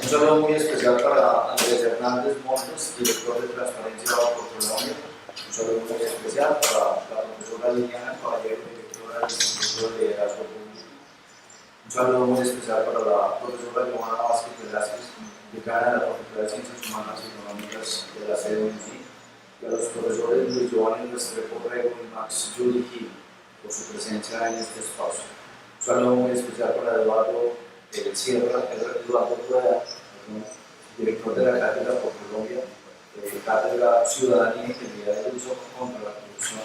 Un saludo muy especial para Andrés Hernández Montes, director de Transparencia por Colombia. Un saludo muy especial para la profesora Liliana Caballero, directora del Instituto de Liderazgo Público. Un saludo muy especial para la profesora Johanna Vázquez Velázquez, decana de la Facultad de Ciencias Humanas y Económicas de la CUNC, y a los profesores Luis Giovanni Restrepo Rego y Max Julie Gil por su presencia en este espacio. Un saludo muy especial para Eduardo Rueda, director de la Cátedra por Colombia, Cátedra Ciudadanía y Integridad de Uso contra la Corrupción.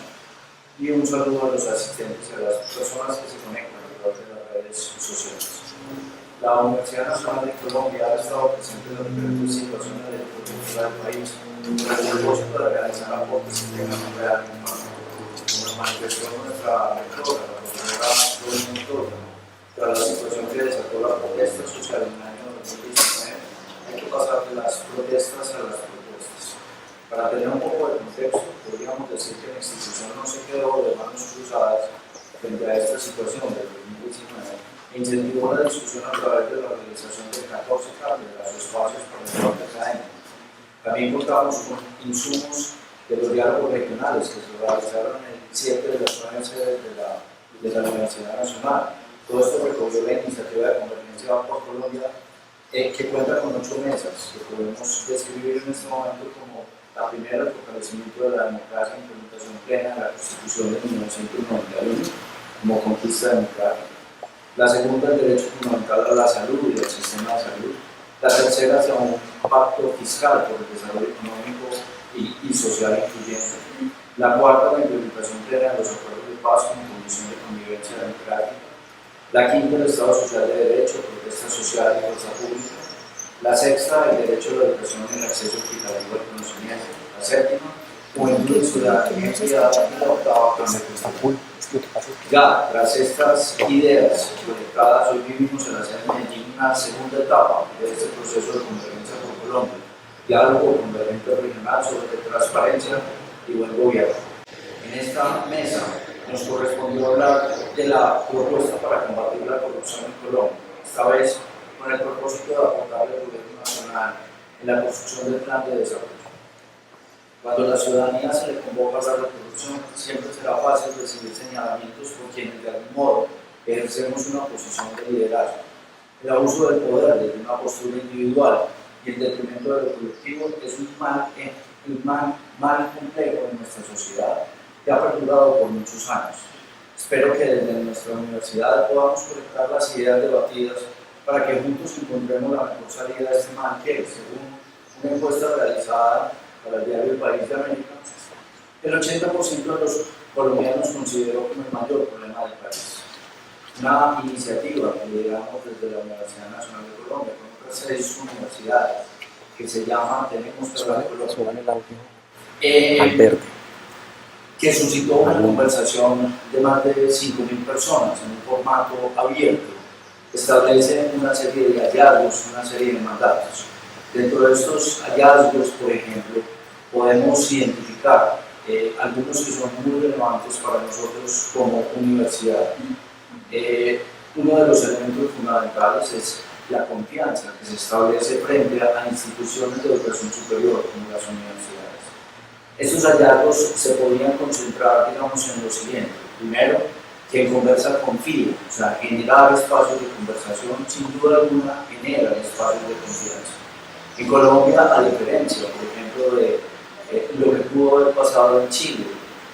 Y un saludo a los asistentes y a las personas que se conectan a través de las redes sociales. La Universidad Nacional de Colombia ha estado presente en las diferentes situaciones de cultura del país con el propósito de realizar aportes que tengan un real impacto. Como manifestó nuestra rectora, la profesora Lorena Torta, tras la situación que desató la protesta social en el año 2019, hay que pasar de las protestas a las propuestas. Para tener un poco de contexto, podríamos decir que la institución no se quedó de manos cruzadas frente a esta situación del 2019 e incentivó la discusión a través de la realización de 14 cátedras o espacios para el debate académico. También contamos con insumos de los diálogos regionales que se realizaron en 7 de las 9 sedes de la Universidad Nacional. Todo esto recogió la iniciativa de Convergencia por Colombia, que cuenta con 8 mesas, que podemos describir en este momento como la primera, el fortalecimiento de la democracia e implementación plena de la Constitución de 1991 como conquista democrática. La segunda, el derecho fundamental a la salud y al sistema de salud. La tercera, hacia un pacto fiscal por el desarrollo económico y social incluyente. La cuarta, la implementación plena de los acuerdos de paz como condición de convivencia democrática. La quinta, el Estado Social de Derecho, protesta social y fuerza pública. La sexta, el derecho a la educación y el acceso equitativo al conocimiento. La séptima, juventud y ciudadanía equidad. Y la octava, cambio cultural. Ya, tras estas ideas proyectadas, hoy vivimos en la ciudad de Medellín una segunda etapa de este proceso de convergencia por Colombia, diálogo convergente regional sobre transparencia y buen gobierno. En esta mesa nos correspondió hablar de la propuesta para combatir la corrupción en Colombia, esta vez con el propósito de aportarle al gobierno nacional en la construcción del plan de desarrollo. Cuando a la ciudadanía se le convoca a hablar de corrupción, siempre será fácil recibir señalamientos por quienes de algún modo ejercemos una posición de liderazgo. El abuso del poder desde una postura individual y el detrimento de lo colectivo es un mal complejo en nuestra sociedad que ha perdurado por muchos años. Espero que desde nuestra universidad podamos conectar las ideas debatidas para que juntos encontremos la mejor salida de este mal que, según una encuesta realizada para el diario El País de América, el 80% de los colombianos consideró como el mayor problema del país. Una iniciativa que lideramos desde la Universidad Nacional de Colombia con otras 6 universidades que se llama Tenemos que hablar de Colombia, que suscitó una conversación de más de 5.000 personas en un formato abierto. Establece una serie de hallazgos, una serie de mandatos. Dentro de estos hallazgos, por ejemplo, podemos identificar algunos que son muy relevantes para nosotros como universidad. Uno de los elementos fundamentales es la confianza que se establece frente a instituciones de educación superior como las universidades. Estos hallazgos se podrían concentrar, digamos, en lo siguiente. Primero, que conversa confía, o sea, generar espacios de conversación, sin duda alguna, genera espacios de confianza. En Colombia, a diferencia, por ejemplo, de lo que pudo haber pasado en Chile,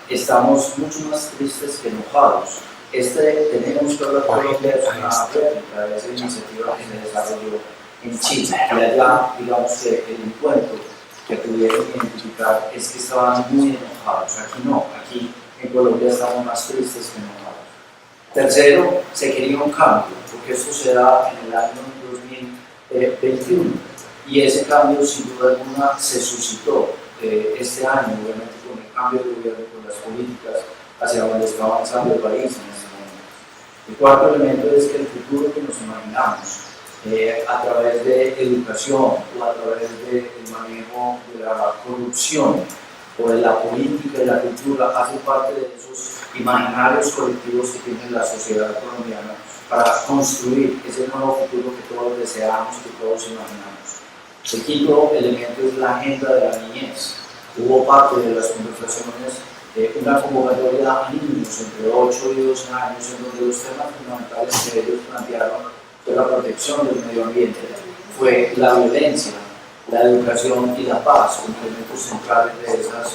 estamos mucho más tristes que enojados. Tenemos que hablar con Colombia es una réplica de esa iniciativa que se desarrolló en Chile. Y allá, digamos que el encuentro que pudieron identificar es que estaban muy enojados. Aquí no, aquí en Colombia estamos más tristes que enojados. Tercero, se quería un cambio, porque esto se da en el año 2021 y ese cambio sin duda alguna se suscitó este año, obviamente con el cambio de gobierno, con las políticas hacia donde está avanzando el país en este momento. El cuarto elemento es que el futuro que nos imaginamos a través de educación o a través del manejo de la corrupción o de la política y la cultura hace parte de esos imaginarios colectivos que tiene la sociedad colombiana para construir ese nuevo futuro que todos deseamos, que todos imaginamos. El quinto elemento es la agenda de la niñez. Hubo parte de las conversaciones una convocatoria a niños entre 8 y 12 años en donde los temas fundamentales que ellos plantearon fue la protección del medio ambiente, fue la violencia, la educación y la paz, como elementos centrales de esas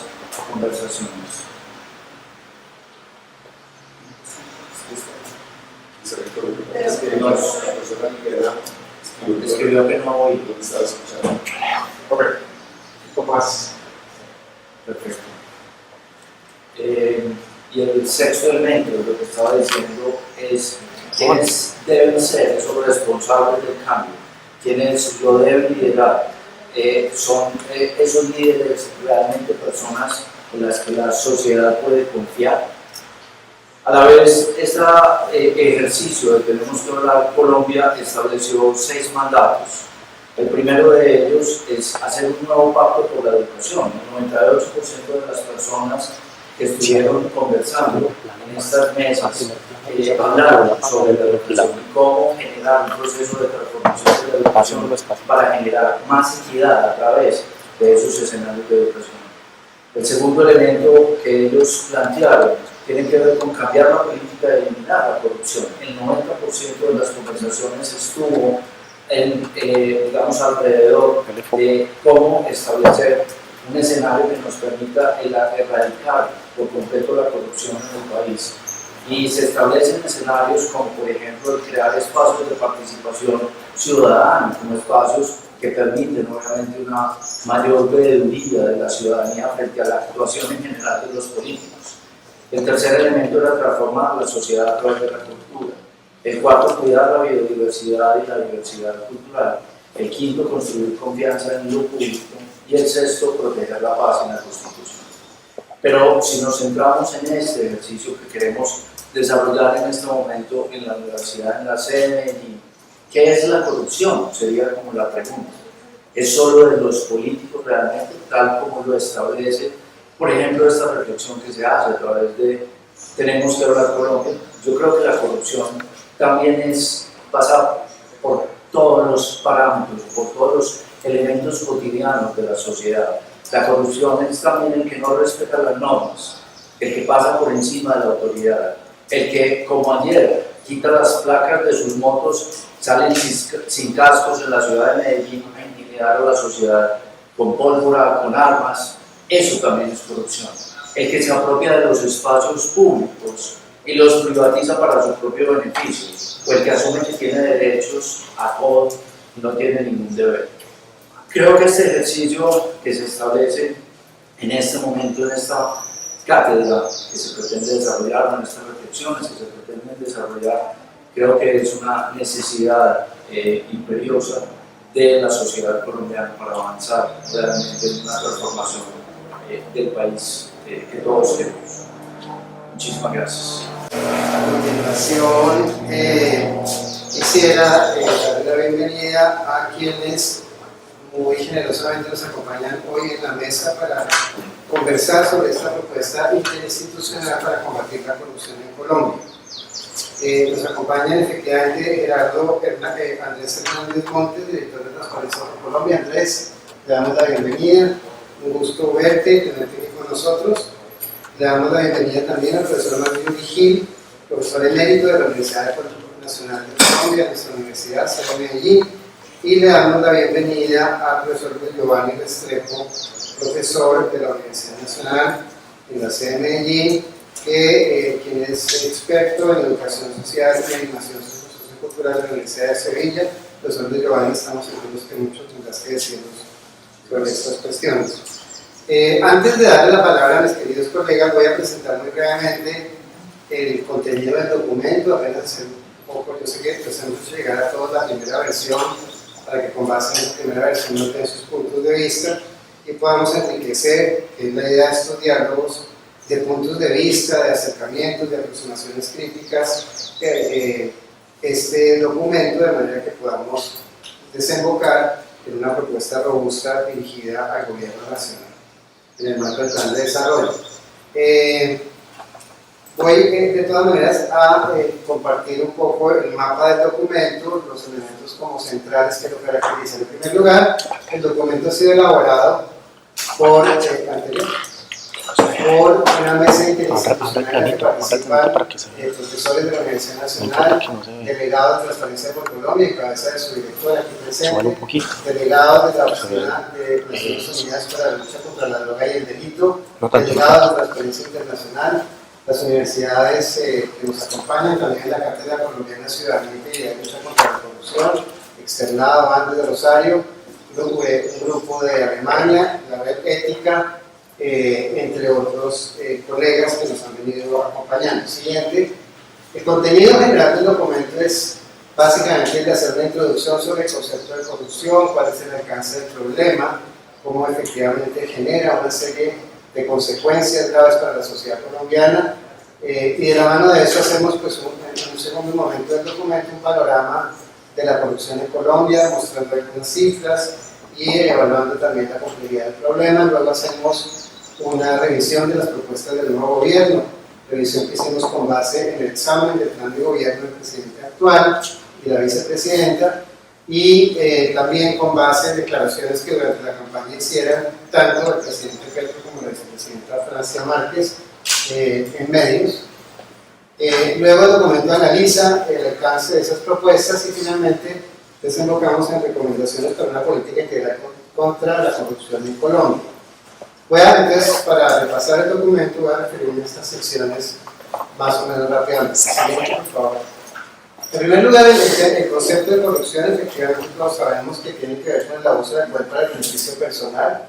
conversaciones. Es que la persona que escribió que no oí. Ok, un poco más. Perfecto. Y el sexto elemento, lo que estaba diciendo, es quiénes deben ser esos responsables del cambio, quiénes lo deben liderar. Son esos líderes realmente personas en las que la sociedad puede confiar. A la vez, este ejercicio de Tenemos que Hablar Colombia estableció 6 mandatos. El primero de ellos es hacer un nuevo pacto por la educación. El 98% de las personas que estuvieron conversando en estas mesas hablaron sobre la educación y cómo generar un proceso de transformación de la educación para generar más equidad a través de esos escenarios de educación. El segundo elemento que ellos plantearon tiene que ver con cambiar la política de eliminar la corrupción. El 90% de las conversaciones estuvo digamos, alrededor de cómo establecer un escenario que nos permita erradicar por completo la corrupción en el país. Y se establecen escenarios como, por ejemplo, el crear espacios de participación ciudadana, como espacios que permiten, obviamente, una mayor veeduría de la ciudadanía frente a la actuación en general de los políticos. El tercer elemento era transformar la sociedad a través de la cultura. El cuarto, cuidar la biodiversidad y la diversidad cultural. El quinto, construir confianza en lo público. Y el sexto, proteger la paz en la Constitución. Pero si nos centramos en este ejercicio que queremos desarrollar en este momento en la universidad, en la sede de Medellín, ¿qué es la corrupción? Sería como la pregunta. ¿Es solo de los políticos realmente, tal como lo establece, por ejemplo, esta reflexión que se hace a través de Tenemos que Hablar Colombia? Yo creo que la corrupción también pasa por todos los parámetros, por todos los elementos cotidianos de la sociedad. La corrupción es también el que no respeta las normas, el que pasa por encima de la autoridad, el que, como ayer, quita las placas de sus motos, salen sin cascos en la ciudad de Medellín a intimidar a la sociedad con pólvora, con armas. Eso también es corrupción. El que se apropia de los espacios públicos y los privatiza para su propio beneficio, o el que asume que tiene derechos a todo y no tiene ningún deber. Creo que este ejercicio que se establece en este momento, en esta cátedra que se pretende desarrollar, en estas reflexiones que se pretenden desarrollar, creo que es una necesidad imperiosa de la sociedad colombiana para avanzar realmente en una transformación del país que todos queremos. Muchísimas gracias. A continuación, quisiera darle la bienvenida a quienes muy generosamente nos acompañan hoy en la mesa para conversar sobre esta propuesta interinstitucional para combatir la corrupción en Colombia. Nos acompañan efectivamente Gerardo Andrés Hernández Montes, director de Transparencia por Colombia. Andrés, le damos la bienvenida, un gusto verte y tenerte aquí con nosotros. Le damos la bienvenida también al profesor Mario Vigil, profesor emérito de la Universidad Nacional de Colombia, de nuestra universidad, sede de Medellín. Y le damos la bienvenida al profesor Giovanni Restrepo, profesor de la Universidad Nacional en la sede de Medellín, quien es experto en educación social y animación sociocultural de la Universidad de Sevilla. Profesor Giovanni, estamos seguros que mucho tendrás que decirnos sobre estas cuestiones. Antes de darle la palabra a mis queridos colegas, voy a presentar muy brevemente el contenido del documento, apenas hacer un poco. Yo sé que hemos hecho llegar a todos la primera versión, para que con base en la primera versión noten sus puntos de vista y podamos enriquecer, que es la idea de estos diálogos, de puntos de vista, de acercamientos, de aproximaciones críticas, este documento, de manera que podamos desembocar en una propuesta robusta dirigida al gobierno nacional. en el marco del plan de desarrollo. Voy de todas maneras a compartir un poco el mapa del documento, los elementos como centrales que lo caracterizan. En primer lugar, el documento ha sido elaborado por una mesa interinstitucional en la que participan profesores de la Universidad Nacional, delegados de Transparencia por Colombia, en cabeza de su directora aquí presente, delegados de la Oficina de Naciones Unidas para la Lucha contra la Droga y el Delito, delegados de Transparencia Internacional, las universidades que nos acompañan, también la Cátedra Colombiana Ciudadanía y de Lucha contra la Corrupción, Externado Andes de Rosario, un grupo de Alemania, la Red Ética, entre otros colegas que nos han venido acompañando. Siguiente. El contenido general del documento es básicamente el de hacer una introducción sobre el concepto de corrupción, cuál es el alcance del problema, cómo efectivamente genera una serie de consecuencias graves para la sociedad colombiana, y de la mano de eso hacemos pues, en un segundo momento del documento un panorama de la corrupción en Colombia, mostrando algunas cifras y evaluando también la complejidad del problema. Luego hacemos una revisión de las propuestas del nuevo gobierno, revisión que hicimos con base en el examen del plan de gobierno del presidente actual y la vicepresidenta, y también con base en declaraciones que durante la campaña hicieran tanto el presidente Petro como la vicepresidenta Francia Márquez en medios. Luego el documento analiza el alcance de esas propuestas y finalmente desembocamos en recomendaciones para una política integral contra la corrupción en Colombia. Voy a, entonces, para repasar el documento, voy a referirme a estas secciones más o menos rápidamente. Por favor. En primer lugar, el concepto de corrupción, efectivamente, todos sabemos que tiene que ver con el abuso del poder para el beneficio personal.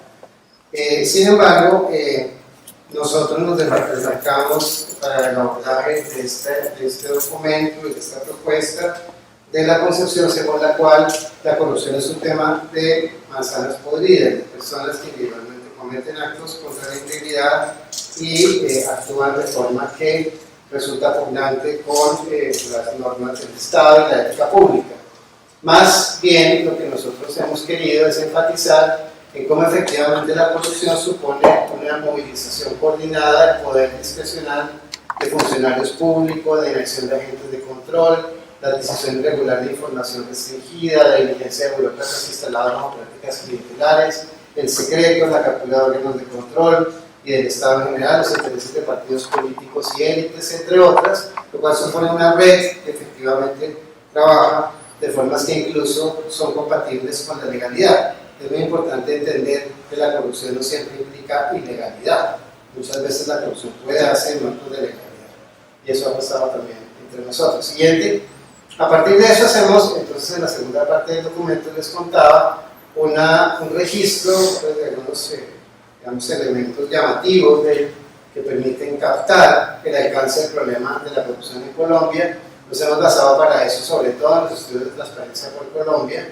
Sin embargo, nosotros nos desmarcamos para el abordaje de este documento y de esta propuesta de la concepción según la cual la corrupción es un tema de manzanas podridas, de personas que individualmente cometen actos contra la integridad y actúan de forma que resulta pugnante con las normas del Estado y la ética pública. Más bien, lo que nosotros hemos querido es enfatizar en cómo efectivamente la corrupción supone una movilización coordinada del poder discrecional de funcionarios públicos, de dirección de agentes de control, la adquisición irregular de información restringida, la diligencia de burócratas instalados bajo prácticas clientelares, el secreto, la captura de órganos de control y del Estado en general, los intereses de partidos políticos y élites, entre otras, lo cual supone una red que efectivamente trabaja de formas que incluso son compatibles con la legalidad. Es muy importante entender que la corrupción no siempre implica ilegalidad. Muchas veces la corrupción puede darse en marcos de legalidad. Y eso ha pasado también entre nosotros. Siguiente. A partir de eso hacemos, entonces en la segunda parte del documento les contaba un registro pues, de algunos digamos, elementos llamativos que permiten captar el alcance del problema de la corrupción en Colombia. Nos hemos basado para eso sobre todo en los estudios de Transparencia por Colombia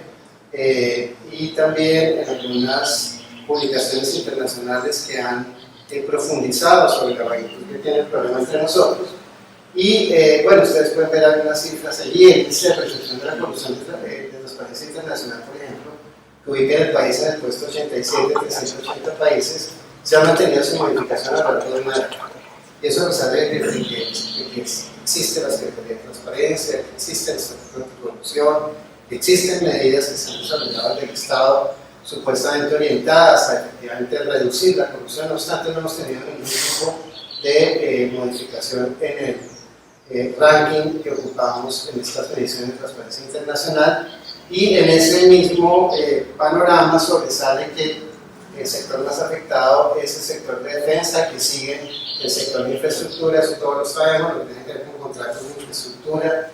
y también en algunas publicaciones internacionales que han profundizado sobre la magnitud que tiene el problema entre nosotros. Y bueno, ustedes pueden ver algunas cifras allí. El índice de percepción de la corrupción de Transparencia Internacional, por ejemplo, que ubica en el país en el puesto 87 de 380 países, se ha mantenido sin modificación a lo largo de una década. Y eso nos sale de que existe la Secretaría de Transparencia, que existe el Estatuto de Corrupción, que existen medidas que se han desarrollado desde el Estado supuestamente orientadas a efectivamente reducir la corrupción. No obstante, no hemos tenido ningún tipo de modificación en el ranking que ocupamos en estas mediciones de Transparencia Internacional, y en ese mismo panorama sobresale que el sector más afectado es el sector de defensa, que sigue el sector de infraestructura, eso todos lo sabemos, lo que tiene que ver con contratos de infraestructura,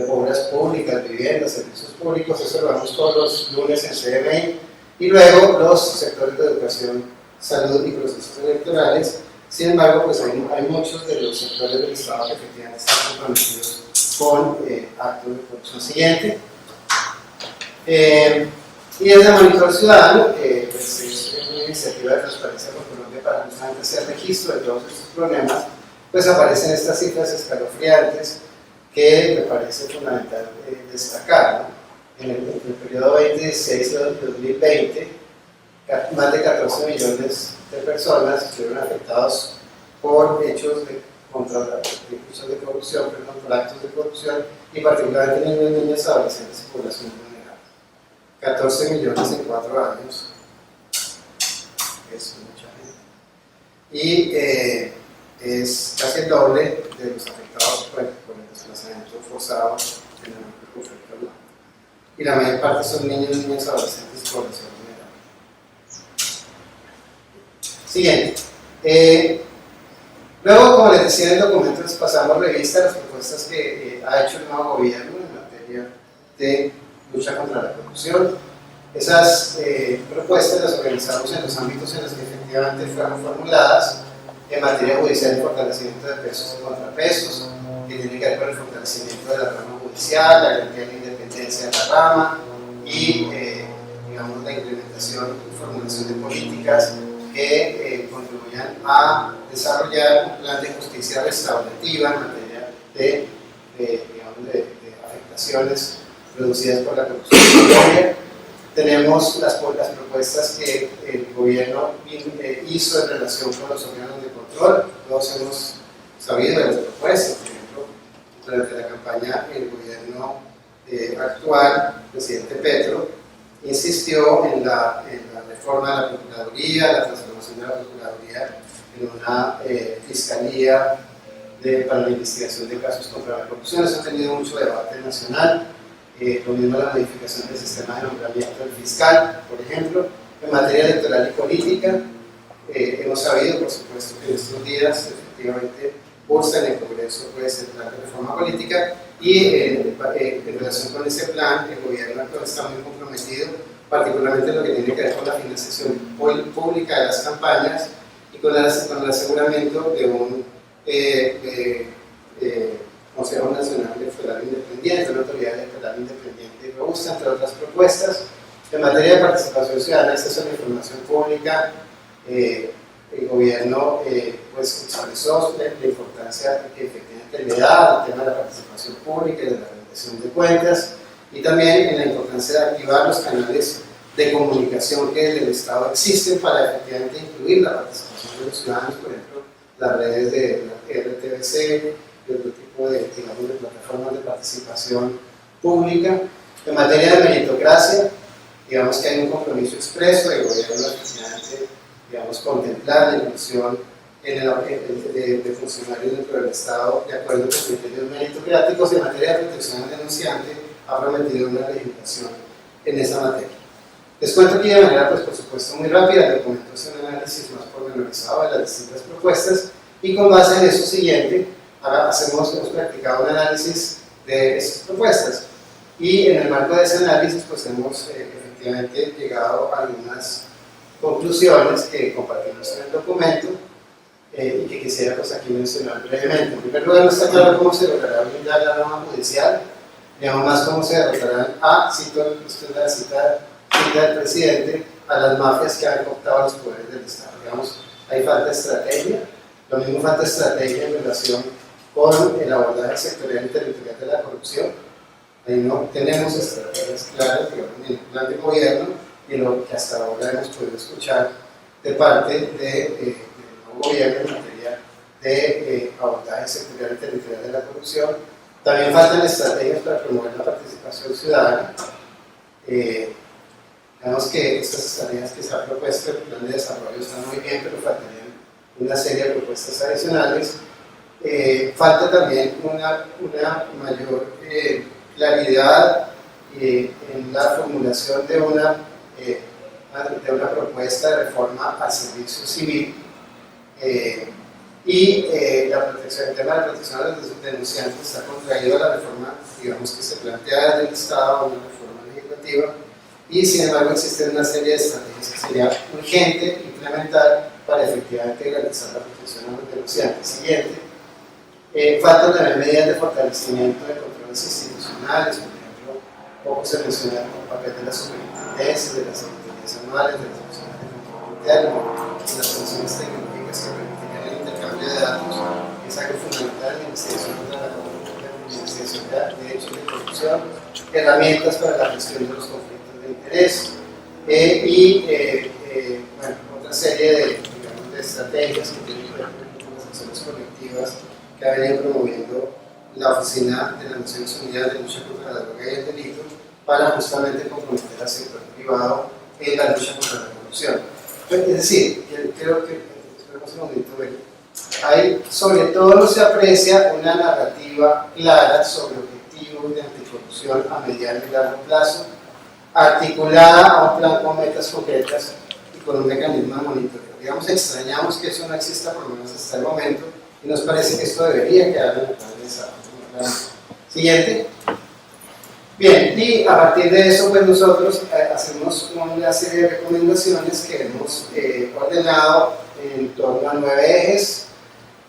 obras públicas, viviendas, servicios públicos, eso lo vemos todos los lunes en CMI, y luego los sectores de educación, salud y procesos electorales. Sin embargo, pues hay muchos de los sectores del Estado que efectivamente están comprometidos con actos de corrupción. Siguiente. Y desde Monitor Ciudadano, pues es una iniciativa de Transparencia por Colombia para justamente hacer registro de todos estos problemas, pues aparecen estas cifras escalofriantes que me parece fundamental destacar, ¿no? En el periodo 2016 y 2020, más de 14 millones de personas estuvieron afectados por hechos de corrupción, por actos de corrupción, y particularmente niños, niñas, adolescentes y población vulnerable. 14 millones en 4 años. Es mucha gente. Y es casi el doble de los afectados por el desplazamiento forzado en el conflicto armado. Y la mayor parte son niños, niñas, adolescentes y población vulnerable. Siguiente. Luego, como les decía en el documento, les pasamos revista a las propuestas que ha hecho el nuevo gobierno en materia de lucha contra la corrupción. Esas propuestas las organizamos en los ámbitos en los que efectivamente fueron formuladas, en materia judicial y fortalecimiento de pesos y contrapesos, que tiene que ver con el fortalecimiento de la rama judicial, la garantía de la independencia de la rama y digamos, la implementación y formulación de políticas que contribuyan a desarrollar un plan de justicia restaurativa en materia de afectaciones producidas por la corrupción en Colombia. Tenemos las propuestas que el gobierno hizo en relación con los órganos de control. Todos hemos sabido de las propuestas. Por ejemplo, durante la campaña, el gobierno actual, el presidente Petro, insistió en la reforma de la Procuraduría, la transformación de la Procuraduría en una fiscalía para la investigación de casos contra la corrupción. Eso ha tenido mucho debate nacional. Lo mismo la modificación del sistema de nombramiento del fiscal, por ejemplo. En materia electoral y política, hemos sabido, por supuesto, que en estos días efectivamente cursa en el Congreso pues, el plan de reforma política, y en relación con ese plan, el gobierno actual está muy comprometido, particularmente en lo que tiene que ver con la financiación pública de las campañas y con el aseguramiento de un Consejo Nacional Electoral Independiente, una autoridad electoral independiente y robusta, entre otras propuestas. En materia de participación ciudadana, acceso a la información pública, el gobierno pues expresó la importancia que efectivamente le da al tema de la participación pública y de la rendición de cuentas, y también en la importancia de activar los canales de comunicación que desde el Estado existen para efectivamente incluir la participación de los ciudadanos, por ejemplo, las redes de la RTBC, y otro tipo de, digamos, de plataformas de participación pública. En materia de meritocracia, digamos que hay un compromiso expreso del gobierno de digamos, contemplar la inclusión de funcionarios dentro del Estado de acuerdo con criterios meritocráticos. En materia de protección al denunciante, ha prometido una legislación en esa materia. Les cuento aquí de manera, pues, por supuesto, muy rápida. El documento es un análisis más pormenorizado de las distintas propuestas, y con base en eso siguiente, ahora hemos practicado un análisis de esas propuestas, y en el marco de ese análisis pues hemos efectivamente llegado a algunas conclusiones que compartimos en el documento y que quisiera pues aquí mencionar brevemente. En primer lugar, no está claro cómo se logrará blindar la rama judicial, ni aún más cómo se derrotarán cito la cita del presidente, a las mafias que han cooptado los poderes del Estado. Digamos, hay falta de estrategia. Lo mismo falta estrategia en relación con el abordaje sectorial y territorial de la corrupción. Ahí no tenemos estrategias claras en el plan de gobierno, y lo que hasta ahora hemos podido escuchar de parte del nuevo gobierno en materia de abordaje sectorial y territorial de la corrupción. También faltan estrategias para promover la participación ciudadana. Digamos que estas estrategias que se ha propuesto, el plan de desarrollo está muy bien, pero faltarían una serie de propuestas adicionales. Falta también una mayor claridad en la formulación de una propuesta de reforma al servicio civil, y el tema de la protección a los denunciantes está contraído a la reforma, digamos, que se plantea desde el Estado, una reforma legislativa, y sin embargo existen una serie de estrategias que sería urgente implementar para efectivamente garantizar la protección a los denunciantes. Siguiente. Faltan también medidas de fortalecimiento de controles institucionales. Por ejemplo, poco se menciona el papel de las superintendencias, de las auditorías anuales, de las funciones de control interno, de las funciones tecnológicas que permitirían el intercambio de datos, que es algo fundamental en la investigación contra la investigación de hechos de corrupción, herramientas para la gestión de los conflictos de interés, y bueno, otra serie de estrategias que tienen que ver con las acciones colectivas que ha venido promoviendo la Oficina de las Naciones Unidas de Lucha contra la Droga y el Delito para justamente comprometer al sector privado en la lucha contra la corrupción. Es decir, creo que, esperemos un momento, hay, sobre todo se aprecia una narrativa clara sobre objetivos de anticorrupción a mediano y largo plazo, articulada a un plan con metas concretas y con un mecanismo de monitoreo. Digamos, extrañamos que eso no exista por lo menos hasta el momento y nos parece que esto debería quedar en el plan de desarrollo. Siguiente. Bien, y a partir de eso, pues nosotros hacemos una serie de recomendaciones que hemos ordenado en torno a 9 ejes,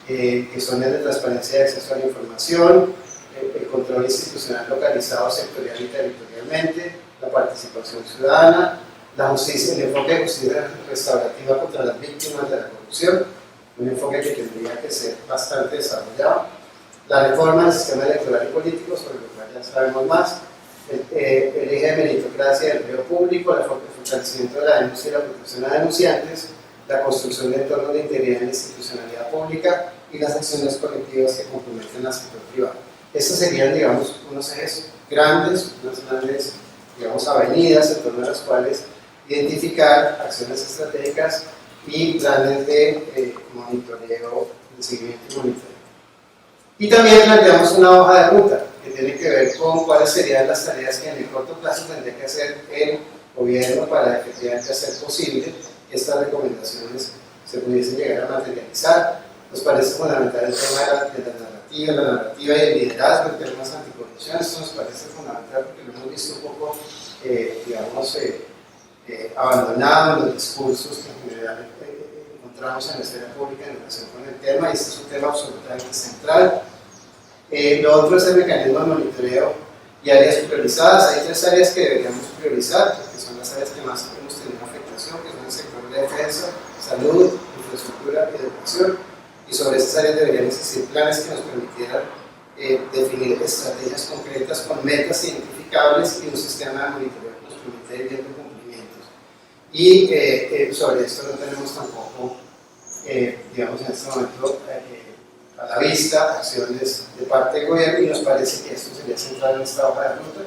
que son el de transparencia y acceso a la información, el control institucional localizado sectorial y territorialmente, la participación ciudadana, la justicia, el enfoque de justicia restaurativa contra las víctimas de la corrupción, un enfoque que tendría que ser bastante desarrollado, la reforma del sistema electoral y político, sobre lo cual ya sabemos más, el eje de meritocracia y el empleo público, el fortalecimiento de la denuncia y la protección a denunciantes, la construcción de entornos de integridad en la institucionalidad pública y las acciones colectivas que comprometen al sector privado. Estos serían, digamos, unos ejes grandes, unas grandes, digamos, avenidas en torno a las cuales identificar acciones estratégicas y planes de monitoreo, de seguimiento y monitoreo. Y también planteamos una hoja de ruta que tiene que ver con cuáles serían las tareas que en el corto plazo tendría que hacer el gobierno para efectivamente hacer posible que estas recomendaciones se pudiesen llegar a materializar. Nos parece fundamental el tema de la narrativa y el liderazgo en temas anticorrupción. Esto nos parece fundamental porque lo hemos visto un poco, digamos, abandonado en los discursos que en general encontramos en la esfera pública en relación con el tema, y este es un tema absolutamente central. Lo otro es el mecanismo de monitoreo y áreas priorizadas. Hay 3 áreas que deberíamos priorizar, que son las áreas que más hemos tenido afectación, que son el sector de defensa, salud, infraestructura y educación, y sobre estas áreas deberían existir planes que nos permitieran definir estrategias concretas con metas identificables y un sistema de monitoreo que nos permita ir viendo cumplimientos. Y sobre esto no tenemos tampoco, digamos, en este momento a la vista acciones de parte del gobierno, y nos parece que esto sería central en esta hoja de ruta.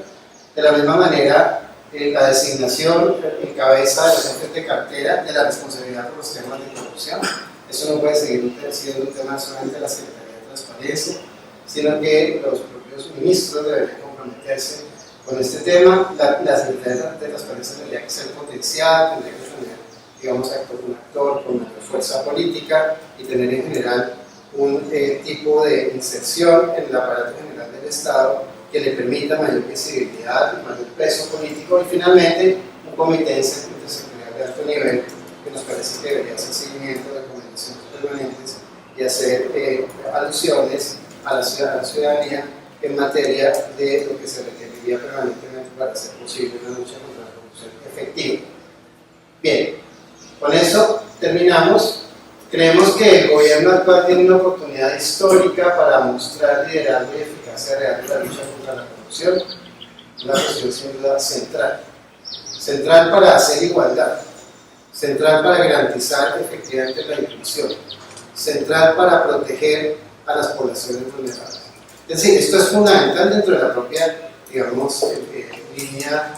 De la misma manera, la designación en cabeza de los jefes de cartera de la responsabilidad por los temas de corrupción. Eso no puede seguir siendo un tema solamente de la Secretaría de Transparencia, sino que los propios ministros deberían comprometerse con este tema. La Secretaría de Transparencia tendría que ser potenciada, tendría que tener, digamos, un actor con mayor fuerza política y tener en general un tipo de inserción en el aparato general del Estado que le permita mayor visibilidad, mayor peso político, y finalmente un comité intersectorial de alto nivel que nos parece que debería hacer seguimiento de recomendaciones permanentes y hacer alusiones a la ciudadanía en materia de lo que se requeriría permanentemente para hacer posible una lucha contra la corrupción efectiva. Bien, con eso terminamos. Creemos que el gobierno actual tiene una oportunidad histórica para mostrar liderazgo y eficacia real en la lucha contra la corrupción, una cuestión sin duda central. Central para hacer igualdad, central para garantizar efectivamente la inclusión, central para proteger a las poblaciones vulnerables. Es decir, esto es fundamental dentro de la propia, digamos, línea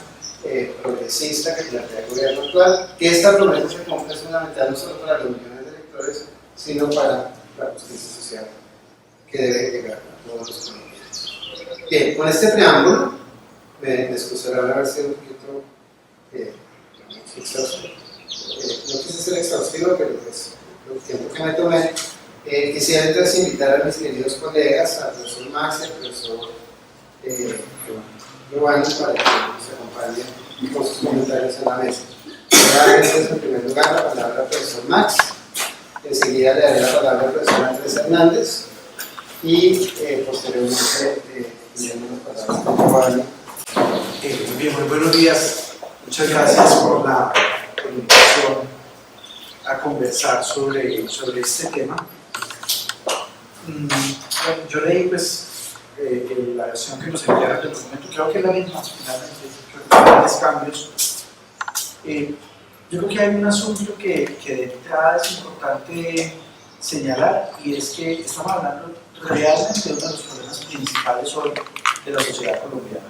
progresista que plantea el gobierno actual. Que esta promesa se cumpla es fundamental no solo para los millones de electores, sino para la justicia social que debe llegar a todos los colombianos. Bien, con este preámbulo, me excusará haber sido un poquito exhaustivo. No quise ser exhaustivo, pero pues el tiempo que me tomé. Quisiera entonces invitar a mis queridos colegas, al profesor Max y al profesor Giovanni, para que nos acompañen con sus comentarios en la mesa. Voy a darles en primer lugar la palabra al profesor Max, enseguida le daré la palabra al profesor Andrés Hernández y posteriormente tendremos la palabra a Giovanni. Bien, muy buenos días. Muchas gracias por la invitación a conversar sobre este tema. Bueno, yo leí pues la versión que nos enviaron del documento, creo que es la misma, finalmente, creo que hay grandes cambios. Yo creo que hay un asunto que de entrada es importante señalar, y es que estamos hablando realmente de uno de los problemas principales hoy de la sociedad colombiana.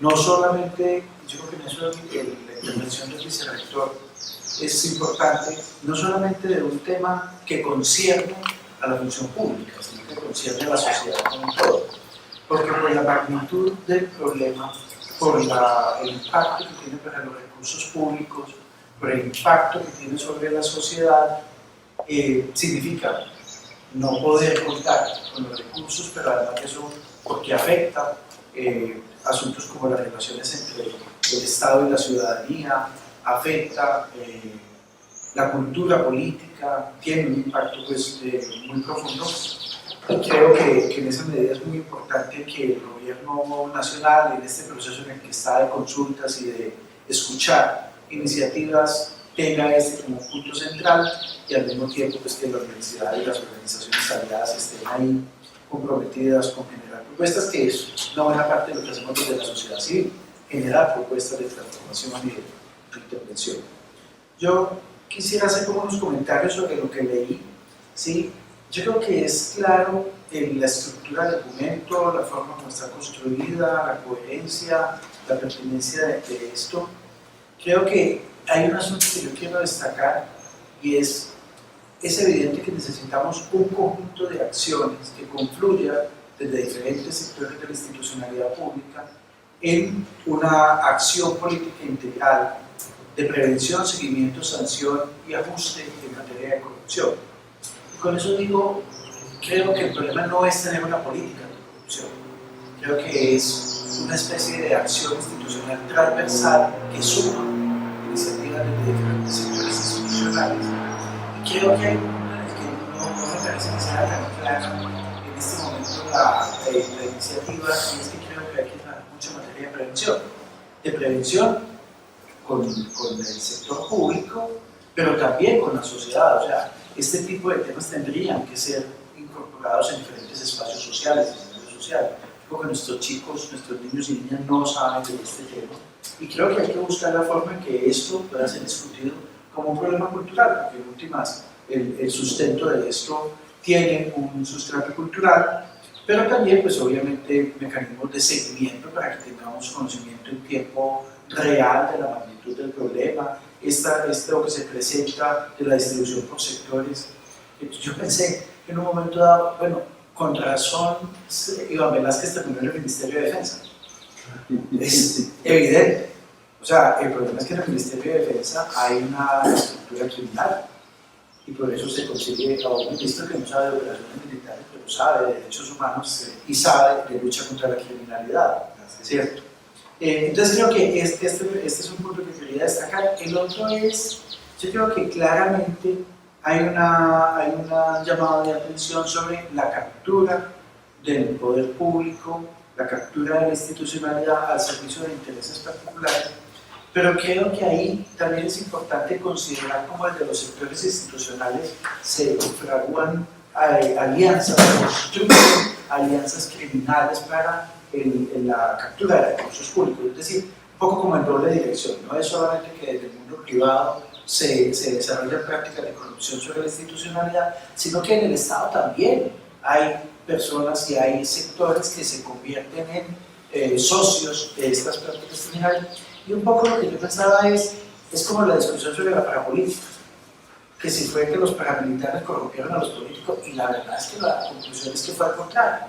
No solamente, yo creo que en eso la intervención del vicerrector es importante, no solamente de un tema que concierne a la función pública, sino que concierne a la sociedad como un todo. Porque por la magnitud del problema, por el impacto que tiene para los recursos públicos, por el impacto que tiene sobre la sociedad, significa no poder contar con los recursos, pero además eso porque afecta asuntos como las relaciones entre el Estado y la ciudadanía, afecta la cultura política, tiene un impacto pues, muy profundo. Y creo que en esa medida es muy importante que el gobierno nacional, en este proceso en el que está de consultas y de escuchar iniciativas, tenga este como punto central, y al mismo tiempo pues, que la universidad y las organizaciones aliadas estén ahí comprometidas con generar propuestas, que es una buena parte de lo que hacemos desde la sociedad civil, generar propuestas de transformación y de intervención. Yo quisiera hacer como unos comentarios sobre lo que leí, ¿sí? Yo creo que es claro en la estructura del documento, la forma como está construida, la coherencia, la pertinencia de esto. Creo que hay un asunto que yo quiero destacar, y es evidente que necesitamos un conjunto de acciones que confluya desde diferentes sectores de la institucionalidad pública en una acción política integral de prevención, seguimiento, sanción y ajuste en materia de corrupción. Y con eso digo, creo que el problema no es tener una política de corrupción, creo que es una especie de acción institucional transversal que suma iniciativas de diferentes sectores institucionales. Y creo que hay un punto en el que no me parece que sea tan clara en este momento la iniciativa, y es que creo que hay que trabajar mucho en materia de prevención. De prevención con el sector público, pero también con la sociedad. O sea, este tipo de temas tendrían que ser incorporados en diferentes espacios sociales, escenarios sociales, porque nuestros chicos, nuestros niños y niñas no saben de este tema, y creo que hay que buscar la forma en que esto pueda ser discutido como un problema cultural, porque en últimas el sustento de esto tiene un sustrato cultural, pero también pues obviamente mecanismos de seguimiento para que tengamos conocimiento en tiempo real de la magnitud del problema, esto que se presenta de la distribución por sectores. Yo pensé en un momento dado, bueno, con razón Iván Velázquez terminó en el Ministerio de Defensa. Es evidente. O sea, el problema es que en el Ministerio de Defensa hay una estructura criminal, y por eso se consigue a un ministro que no sabe de operaciones militares, pero sabe de derechos humanos y sabe de lucha contra la criminalidad, ¿cierto? Entonces creo que este es un punto que quería destacar. El otro es, yo creo que claramente hay una llamada de atención sobre la captura del poder público, la captura de la institucionalidad al servicio de intereses particulares, pero creo que ahí también es importante considerar cómo desde los sectores institucionales se fraguan alianzas, construyen alianzas criminales para la captura de recursos públicos, es decir, un poco como en doble dirección. No es solamente que desde el mundo privado se desarrollan prácticas de corrupción sobre la institucionalidad, sino que en el Estado también hay personas y hay sectores que se convierten en socios de estas prácticas criminales. Y un poco lo que yo pensaba es como la discusión sobre la parapolítica, que si fue que los paramilitares corrompieron a los políticos, y la verdad es que la conclusión es que fue al contrario.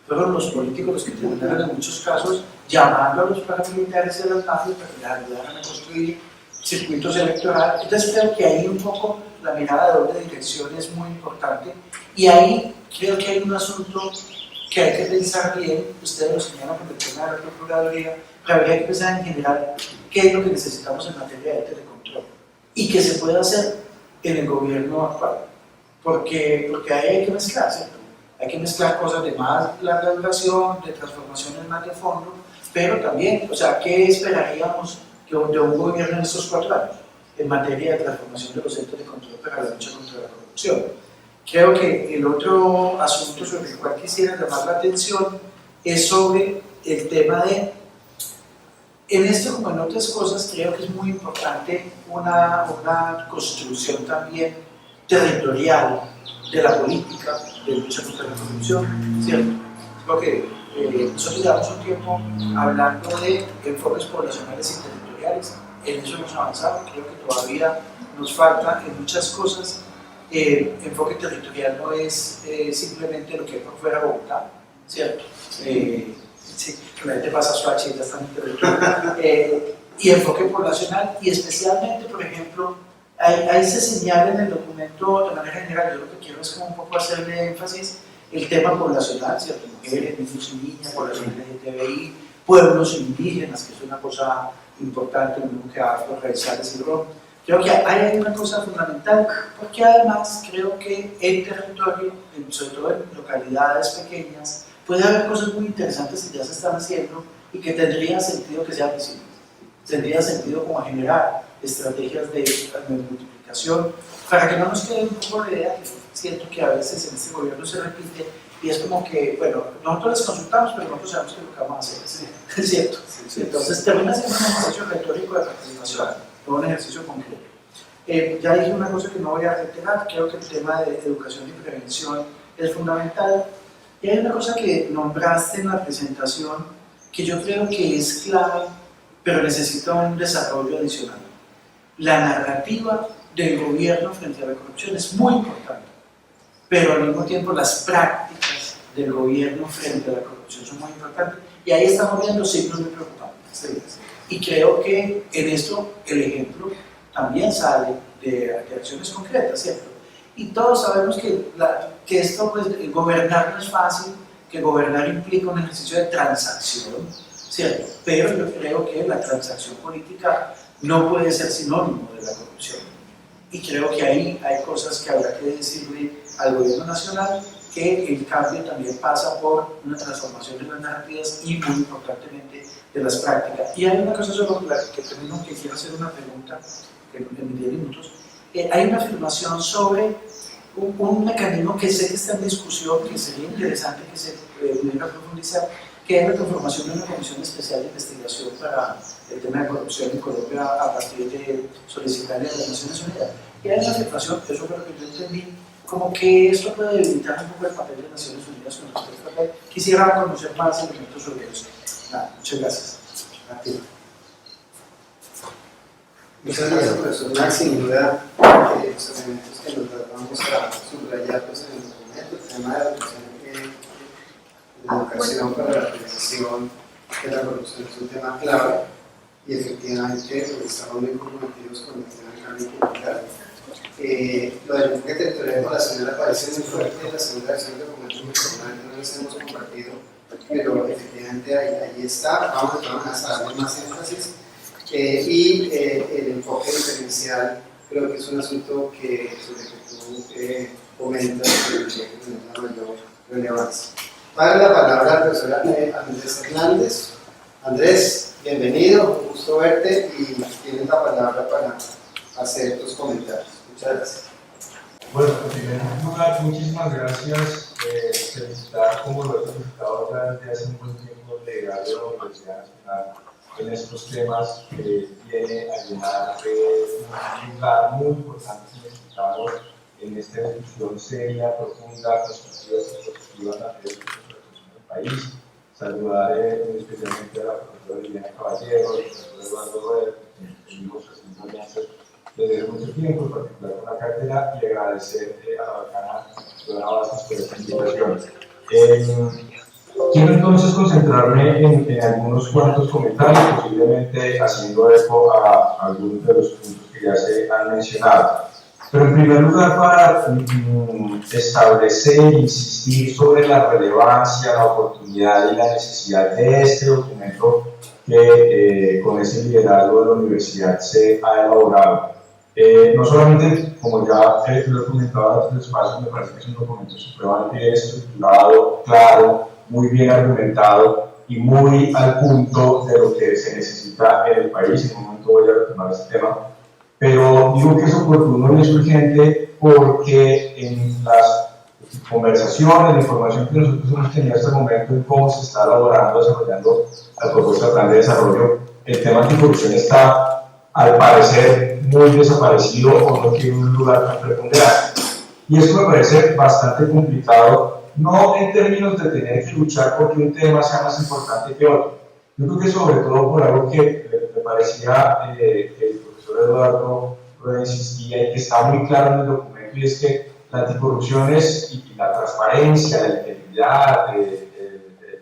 Fueron los políticos los que terminaron en muchos casos llamando a los paramilitares y a las mafias para que les ayudaran a construir circuitos electorales. Entonces creo que ahí un poco la mirada de doble dirección es muy importante, y ahí creo que hay un asunto que hay que pensar bien. Ustedes lo señalan con el tema de la Procuraduría, pero habría que pensar en general qué es lo que necesitamos en materia de telecontrol y que se puede hacer en el gobierno actual, porque ahí hay que mezclar, ¿cierto? Hay que mezclar cosas de más larga duración, de transformaciones más de fondo, pero también, o sea, ¿qué esperaríamos de un gobierno en estos 4 años en materia de transformación de los centros de control para la lucha contra la corrupción? Creo que el otro asunto sobre el cual quisiera llamar la atención es sobre el tema de en esto, como en otras cosas, creo que es muy importante una construcción también territorial de la política de lucha contra la corrupción, ¿cierto? Porque nosotros llevamos un tiempo hablando de enfoques poblacionales y territoriales, en eso hemos avanzado, creo que todavía nos falta en muchas cosas. Enfoque territorial no es simplemente lo que hay por fuera de Bogotá, ¿cierto? Sí, la gente pasa a Soacha y ya está en territorio. Y enfoque poblacional, y especialmente, por ejemplo, ahí se señala en el documento de manera general, yo lo que quiero es como un poco hacerle énfasis el tema poblacional, ¿cierto? Mujeres, niños y niñas, población LGTBI, pueblos indígenas, que es una cosa importante, uno que va por raizales y ron. Creo que hay una cosa fundamental, porque además creo que el territorio, sobre todo en localidades pequeñas, puede haber cosas muy interesantes que ya se están haciendo y que tendría sentido que sean visibles. Tendría sentido como generar estrategias de multiplicación, para que no nos quede un poco la idea, que siento que a veces en este gobierno se repite, y es como que, bueno, nosotros les consultamos, pero nosotros sabemos que es lo que vamos a hacer, ¿es cierto? Sí. Entonces termina siendo un ejercicio retórico de participación, no un ejercicio concreto. Ya dije una cosa que no voy a reiterar, creo que el tema de educación y prevención es fundamental, y hay una cosa que nombraste en la presentación que yo creo que es clave, pero necesita un desarrollo adicional. La narrativa del gobierno frente a la corrupción es muy importante, pero al mismo tiempo las prácticas del gobierno frente a la corrupción son muy importantes, y ahí estamos viendo signos muy preocupantes. Y creo que en esto el ejemplo también sale de acciones concretas, ¿cierto? Y todos sabemos que esto, pues, gobernar no es fácil, que gobernar implica un ejercicio de transacción, ¿cierto? Pero yo creo que la transacción política no puede ser sinónimo de la corrupción. Y creo que ahí hay cosas que habrá que decirle al gobierno nacional, que el cambio también pasa por una transformación de las narrativas y muy importantemente de las prácticas. Y hay una cosa sobre la que termino, que quiero hacer una pregunta en mis 10 minutos. Hay una afirmación sobre un mecanismo que sé que está en discusión, que sería interesante que se pudiera profundizar, que es la conformación de una comisión especial de investigación para el tema de corrupción en Colombia a partir de solicitarle a las Naciones Unidas. Y hay una afirmación, eso fue lo que yo entendí, como que esto puede debilitar un poco el papel de Naciones Unidas con respecto al papel. Quisiera conocer más elementos sobre eso. Nada, muchas gracias. A ti. Muchas gracias, profesor Max. Sin duda, los elementos que nos vamos a subrayar pues, en el documento, el tema de la educación para la prevención de la corrupción es un tema clave, y efectivamente pues, estamos muy comprometidos con el tema del cambio cultural. Lo del enfoque territorial poblacional aparece muy fuerte en la segunda versión del documento, muy personal, no les hemos compartido, pero efectivamente ahí está. Vamos a trabajar a darle más énfasis. Y el enfoque diferencial creo que es un asunto que, sobre que tú comentas, que tiene una mayor relevancia. Para la palabra al profesor Andrés Hernández. Andrés, bienvenido, un gusto verte, y tienes la palabra para hacer tus comentarios. Muchas gracias. Bueno, en primer lugar, muchísimas gracias. Felicitar, como lo he felicitado ya desde hace un buen tiempo, el legado de la Universidad Nacional en estos temas, que viene a llenar un lugar muy importante y necesitado en esta discusión seria, profunda, constructiva ante la situación del país. Saludar especialmente a la profesora Liliana Caballero, al profesor Eduardo Roeder, que seguimos haciendo alianzas desde mucho tiempo, en particular con la cátedra, y agradecer a la bacana Dona Vázquez por esta invitación. Quiero entonces concentrarme en algunos cuantos comentarios, posiblemente haciendo eco a algunos de los puntos que ya se han mencionado. Pero en primer lugar, para establecer e insistir sobre la relevancia, la oportunidad y la necesidad de este documento que con ese liderazgo de la universidad se ha elaborado. No solamente, como ya lo he comentado en otros espacios, me parece que es un documento supremamente bien estructurado, claro, muy bien argumentado y muy al punto de lo que se necesita en el país. En un momento voy a retomar este tema, pero digo que es oportuno y es urgente porque en las conversaciones, la información que nosotros hemos tenido hasta el momento en cómo se está elaborando, desarrollando la propuesta de plan de desarrollo, el tema anticorrupción está, al parecer, muy desaparecido o no tiene un lugar tan preponderante. Y eso me parece bastante complicado, no en términos de tener que luchar porque un tema sea más importante que otro. Yo creo que sobre todo por algo que me parecía que el profesor Eduardo insistía y que está muy claro en el documento, y es que la anticorrupción y la transparencia, la integridad,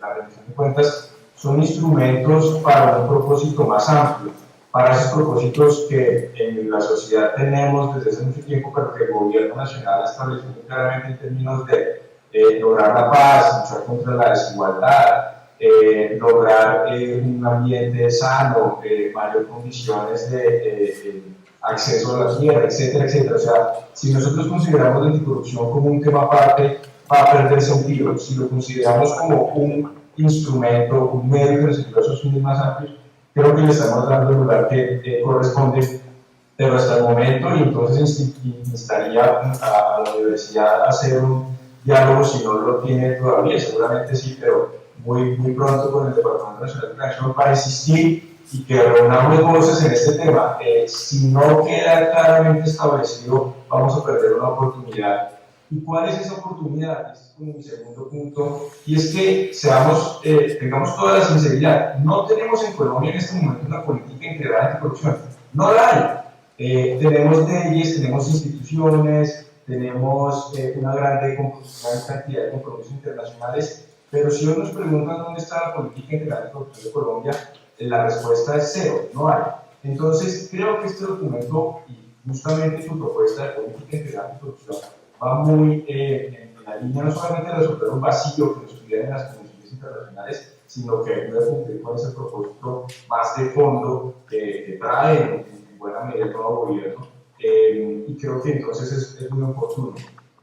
la rendición de cuentas son instrumentos para un propósito más amplio, para esos propósitos que en la sociedad tenemos desde hace mucho tiempo, pero que el gobierno nacional ha establecido claramente en términos de lograr la paz, luchar contra la desigualdad, lograr un ambiente sano, mayores condiciones de acceso a la tierra, etcétera, etcétera. O sea, si nosotros consideramos la anticorrupción como un tema aparte, va a perder sentido. Si lo consideramos como un instrumento, un medio que nos ayuda a esos fines más amplios, creo que le estamos dando el lugar que corresponde. Pero hasta el momento, y entonces instaría a la universidad a hacer un diálogo, si no lo tiene todavía, seguramente sí, pero muy pronto con el Departamento Nacional de Planeación para insistir y que reunamos voces en este tema. Si no queda claramente establecido, vamos a perder una oportunidad. ¿Y cuál es esa oportunidad? Este es como mi segundo punto, y es que tengamos toda la sinceridad. No tenemos en Colombia en este momento una política integrada anticorrupción. No la hay. Tenemos leyes, tenemos instituciones, tenemos una gran cantidad de compromisos internacionales, pero si hoy nos preguntan dónde está la política integral anticorrupción de Colombia, la respuesta es cero, no hay. Entonces, creo que este documento y justamente su propuesta de política integral anticorrupción va muy en la línea no solamente de resolver un vacío que nos piden en las convenciones internacionales, sino que debe cumplir con ese propósito más de fondo que trae en buena medida el nuevo gobierno, y creo que entonces es muy oportuno.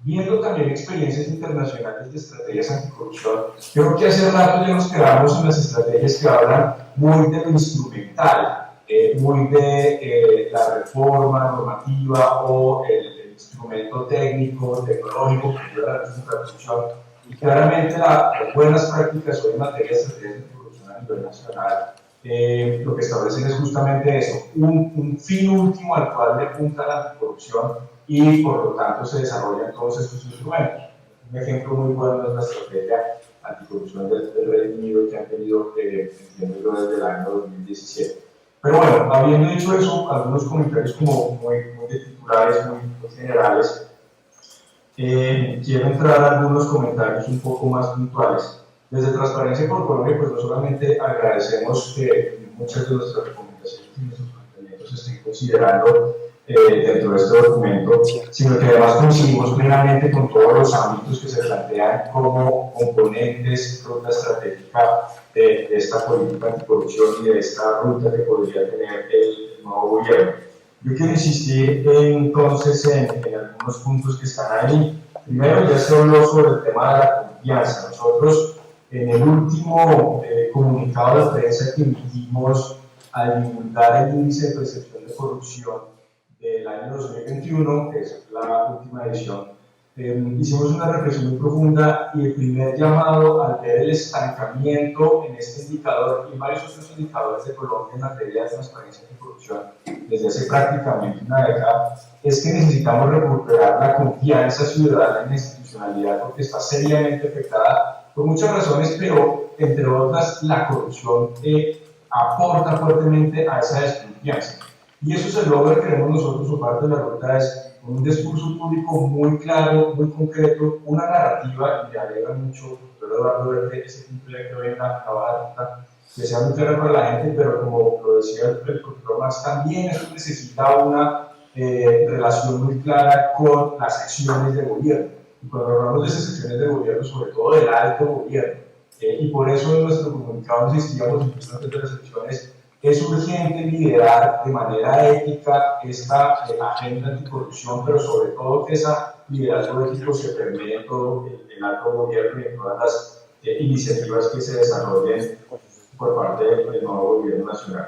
Viendo también experiencias internacionales de estrategias anticorrupción, creo que hace rato ya nos quedamos en las estrategias que hablan muy de lo instrumental, muy de la reforma normativa o el instrumento técnico, tecnológico que ayuda a la lucha contra la corrupción. Y claramente las buenas prácticas hoy en materia de estrategias anticorrupción a nivel nacional lo que establecen es justamente eso, un fin último al cual le apunta la anticorrupción y por lo tanto se desarrollan todos estos instrumentos. Un ejemplo muy bueno es la estrategia anticorrupción del Reino Unido que han tenido, entiendo yo, desde el año 2017. Pero bueno, habiendo dicho eso, algunos comentarios como muy de titulares, muy generales. Quiero entrar a algunos comentarios un poco más puntuales. Desde Transparencia por Colombia, pues no solamente agradecemos que muchas de nuestras recomendaciones y nuestros planteamientos se estén considerando dentro de este documento, sino que además coincidimos plenamente con todos los ámbitos que se plantean como componentes de ruta estratégica de esta política anticorrupción y de esta ruta que podría tener el nuevo gobierno. Yo quiero insistir entonces en algunos puntos que están ahí. Primero, ya se habló sobre el tema de la confianza. Nosotros, en el último comunicado de prensa que emitimos al divulgar el índice de percepción de corrupción del año 2021, que es la última edición, hicimos una reflexión muy profunda y el primer llamado al ver el estancamiento en este indicador y en varios otros indicadores de Colombia en materia de transparencia y corrupción desde hace prácticamente una década es que necesitamos recuperar la confianza ciudadana en la institucionalidad porque está seriamente afectada por muchas razones, pero entre otras la corrupción aporta fuertemente a esa desconfianza. Y eso se logra, creemos nosotros, o parte de la ruta es con un discurso público muy claro, muy concreto, una narrativa, y me alegra mucho, doctor Eduardo, ver que ese punto ya quedó en la ruta, que sea muy clara para la gente, pero como lo decía el profesor Max, también eso necesita una relación muy clara con las acciones de gobierno. Y cuando hablamos de esas acciones de gobierno, sobre todo del alto gobierno, y por eso en nuestro comunicado insistíamos incluso antes de las elecciones, es urgente liderar de manera ética esta agenda anticorrupción, pero sobre todo que esa liderazgo ético se permee en todo el alto gobierno y en todas las iniciativas que se desarrollen por parte del nuevo gobierno nacional.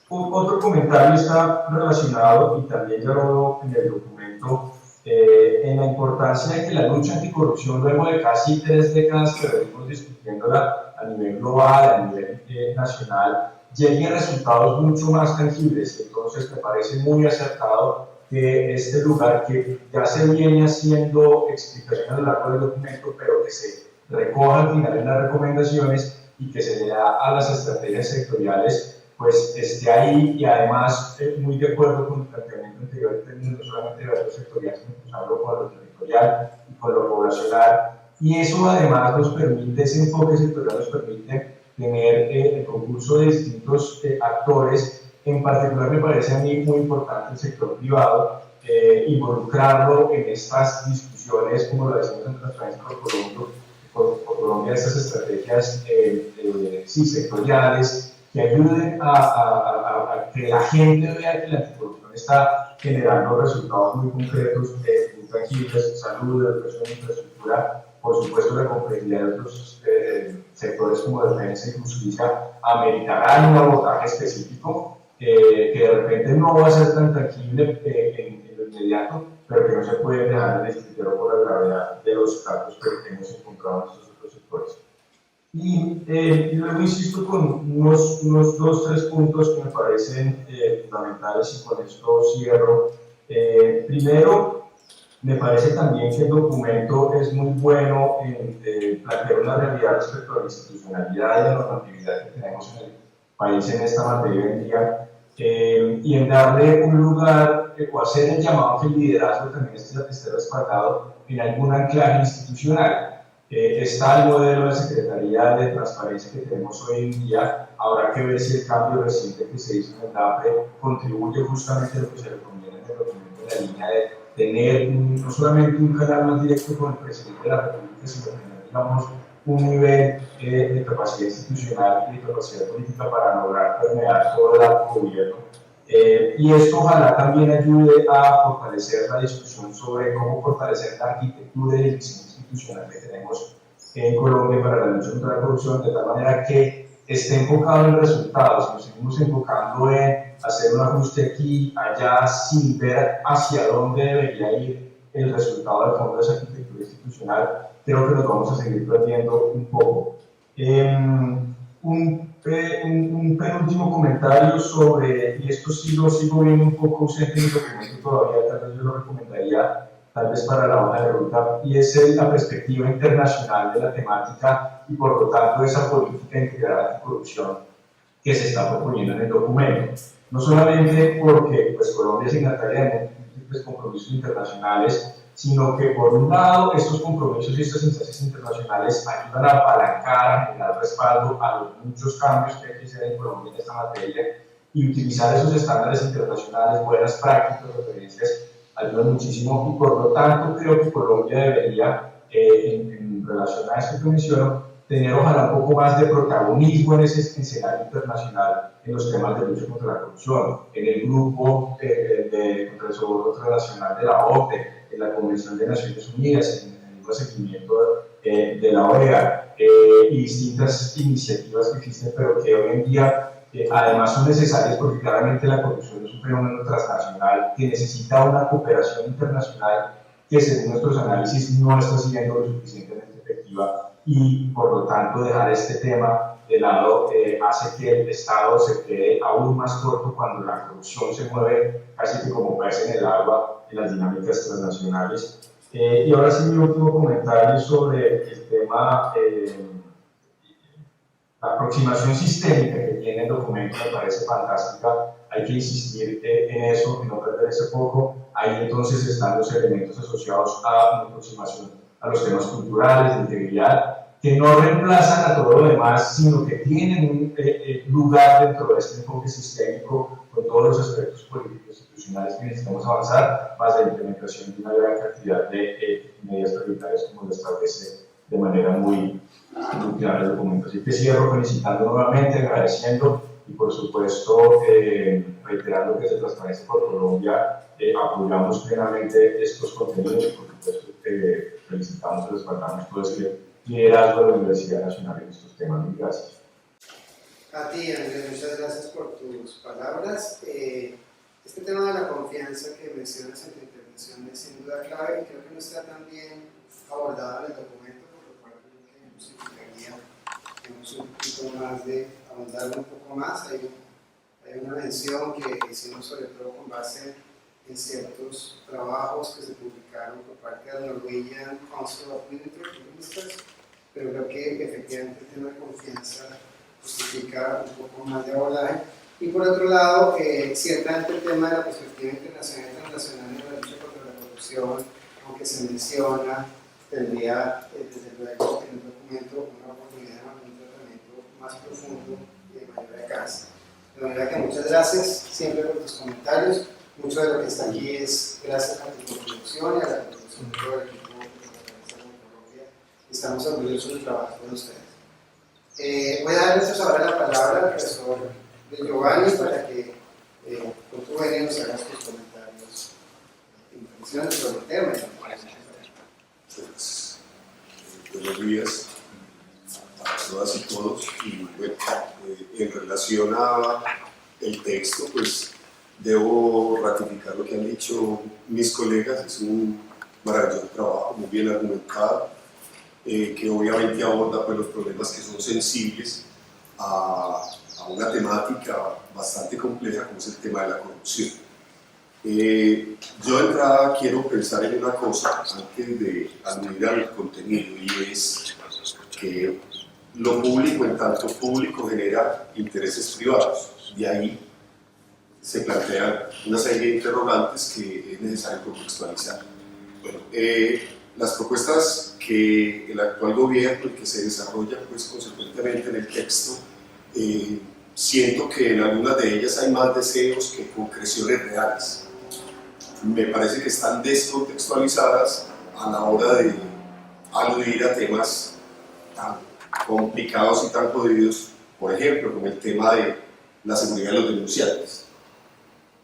Otro comentario está relacionado, y también ya lo veo en el documento, en la importancia de que la lucha anticorrupción, luego de casi 3 décadas que venimos discutiéndola a nivel global, a nivel nacional, lleguen resultados mucho más tangibles. Entonces me parece muy acertado que este lugar, que ya se viene haciendo explicación a lo largo del documento, pero que se recoja al final en las recomendaciones y que se le da a las estrategias sectoriales, pues esté ahí, y además muy de acuerdo con el planteamiento anterior en términos no solamente de lo sectorial, sino cruzarlo con lo territorial y con lo poblacional. Y eso además nos permite, ese enfoque sectorial nos permite tener el concurso de distintos actores. En particular me parece a mí muy importante el sector privado, involucrarlo en estas discusiones, como lo decimos en Transparencia por Colombia, estas estrategias sí, sectoriales, que ayuden a que la gente vea que la anticorrupción está generando resultados muy concretos, muy tangibles: salud, educación, infraestructura, por supuesto la complejidad de otros sectores como defensa y justicia ameritarán un abordaje específico que de repente no va a ser tan tangible en lo inmediato, pero que no se puede dejar en el tintero por la gravedad de los casos que hemos encontrado en estos otros sectores. Y luego insisto con unos 2-3 puntos que me parecen fundamentales, y con esto cierro. Primero, me parece también que el documento es muy bueno en plantear una realidad respecto a la institucionalidad y la normatividad que tenemos en el país en esta materia hoy en día, y en darle un lugar o hacer el llamado a que el liderazgo también esté respaldado en algún anclaje institucional. Está el modelo de Secretaría de Transparencia que tenemos hoy en día. Habrá que ver si el cambio reciente que se hizo en el DAPRE contribuye justamente a lo que se recomienda en el documento, en la línea de tener no solamente un canal más directo con el presidente de la República, sino tener, digamos, un nivel de capacidad institucional y de capacidad política para lograr permear todo el arco gobierno. Y esto ojalá también ayude a fortalecer la discusión sobre cómo fortalecer la arquitectura y el diseño institucional que tenemos en Colombia para la lucha contra la corrupción, de tal manera que esté enfocado en resultados. Si nos seguimos enfocando en hacer un ajuste aquí, allá, sin ver hacia dónde debería ir el resultado del fondo de esa arquitectura institucional, creo que nos vamos a seguir perdiendo un poco. Un penúltimo comentario sobre, y esto sí lo sigo viendo un poco ausente en el documento todavía, tal vez yo lo recomendaría tal vez para la hoja de ruta, y es la perspectiva internacional de la temática y por lo tanto esa política integral anticorrupción que se está proponiendo en el documento. No solamente porque pues, Colombia es signataria de múltiples compromisos internacionales, sino que por un lado estos compromisos y estas instancias internacionales ayudan a apalancar, a generar respaldo a los muchos cambios que hay que hacer en Colombia en esta materia, y utilizar esos estándares internacionales, buenas prácticas, referencias, ayudan muchísimo. Y por lo tanto creo que Colombia debería, en relación a esto que menciono, tener ojalá un poco más de protagonismo en ese escenario internacional en los temas de lucha contra la corrupción, en el grupo contra el soborno transnacional de la OCDE, en la Convención de Naciones Unidas, en el seguimiento de la OEA, y distintas iniciativas que existen, pero que hoy en día además son necesarias porque claramente la corrupción es un fenómeno transnacional que necesita una cooperación internacional que, según nuestros análisis, no está siendo lo suficientemente efectiva, y por lo tanto dejar este tema de lado hace que el Estado se quede aún más corto cuando la corrupción se mueve casi que como pez en el agua en las dinámicas transnacionales. Y ahora sí, mi último comentario sobre el tema, la aproximación sistémica que tiene el documento me parece fantástica. Hay que insistir en eso, en no perder ese foco. Ahí entonces están los elementos asociados a una aproximación a los temas culturales, de integridad, que no reemplazan a todo lo demás, sino que tienen un lugar dentro de este enfoque sistémico con todos los aspectos políticos e institucionales que necesitamos avanzar, más la implementación de una gran cantidad de medidas prioritarias como lo establece de manera muy clara el documento. Así que cierro felicitando nuevamente, agradeciendo y por supuesto reiterando que desde Transparencia por Colombia apoyamos plenamente estos contenidos y por supuesto felicitamos y respaldamos todo este liderazgo de la Universidad Nacional en estos temas. Muy gracias. A ti, Andrés, muchas gracias por tus palabras. Este tema de la confianza que mencionas en tu intervención es sin duda clave y creo que no está tan bien abordado en el documento, por lo cual creo que nos significaría un gusto más de ahondar un poco más. Hay una mención que hicimos sobre todo con base en ciertos trabajos que se publicaron por parte del Norwegian Council of Ministers, pero creo que efectivamente el tema de confianza justifica un poco más de abordaje. Y por otro lado, ciertamente el tema de la perspectiva internacional y transnacional en la lucha contra la corrupción, aunque se menciona, tendría desde luego en el documento una oportunidad de un tratamiento más profundo y de mayor alcance. De manera que muchas gracias siempre por tus comentarios. Mucho de lo que está aquí es gracias a tu contribución y a la contribución de todo el equipo de Colombia. Estamos orgullosos del trabajo de ustedes. Voy a darles ahora la palabra al profesor de Giovanni para que con tu venio nos hagas tus comentarios e impresiones sobre el tema. Buenos días a todas y todos. Y bueno, en relación a el texto, pues debo ratificar lo que han dicho mis colegas. Es un maravilloso trabajo, muy bien argumentado, que obviamente aborda pues, los problemas que son sensibles a una temática bastante compleja como es el tema de la corrupción. Yo de entrada quiero pensar en una cosa antes de aludir al contenido, y es que lo público en tanto público genera intereses privados. De ahí se plantean una serie de interrogantes que es necesario contextualizar. Bueno, las propuestas que el actual gobierno y que se desarrollan pues, consecuentemente en el texto, siento que en algunas de ellas hay más deseos que concreciones reales. Me parece que están descontextualizadas a la hora de aludir a temas tan complicados y tan jodidos, por ejemplo, como el tema de la seguridad de los denunciantes.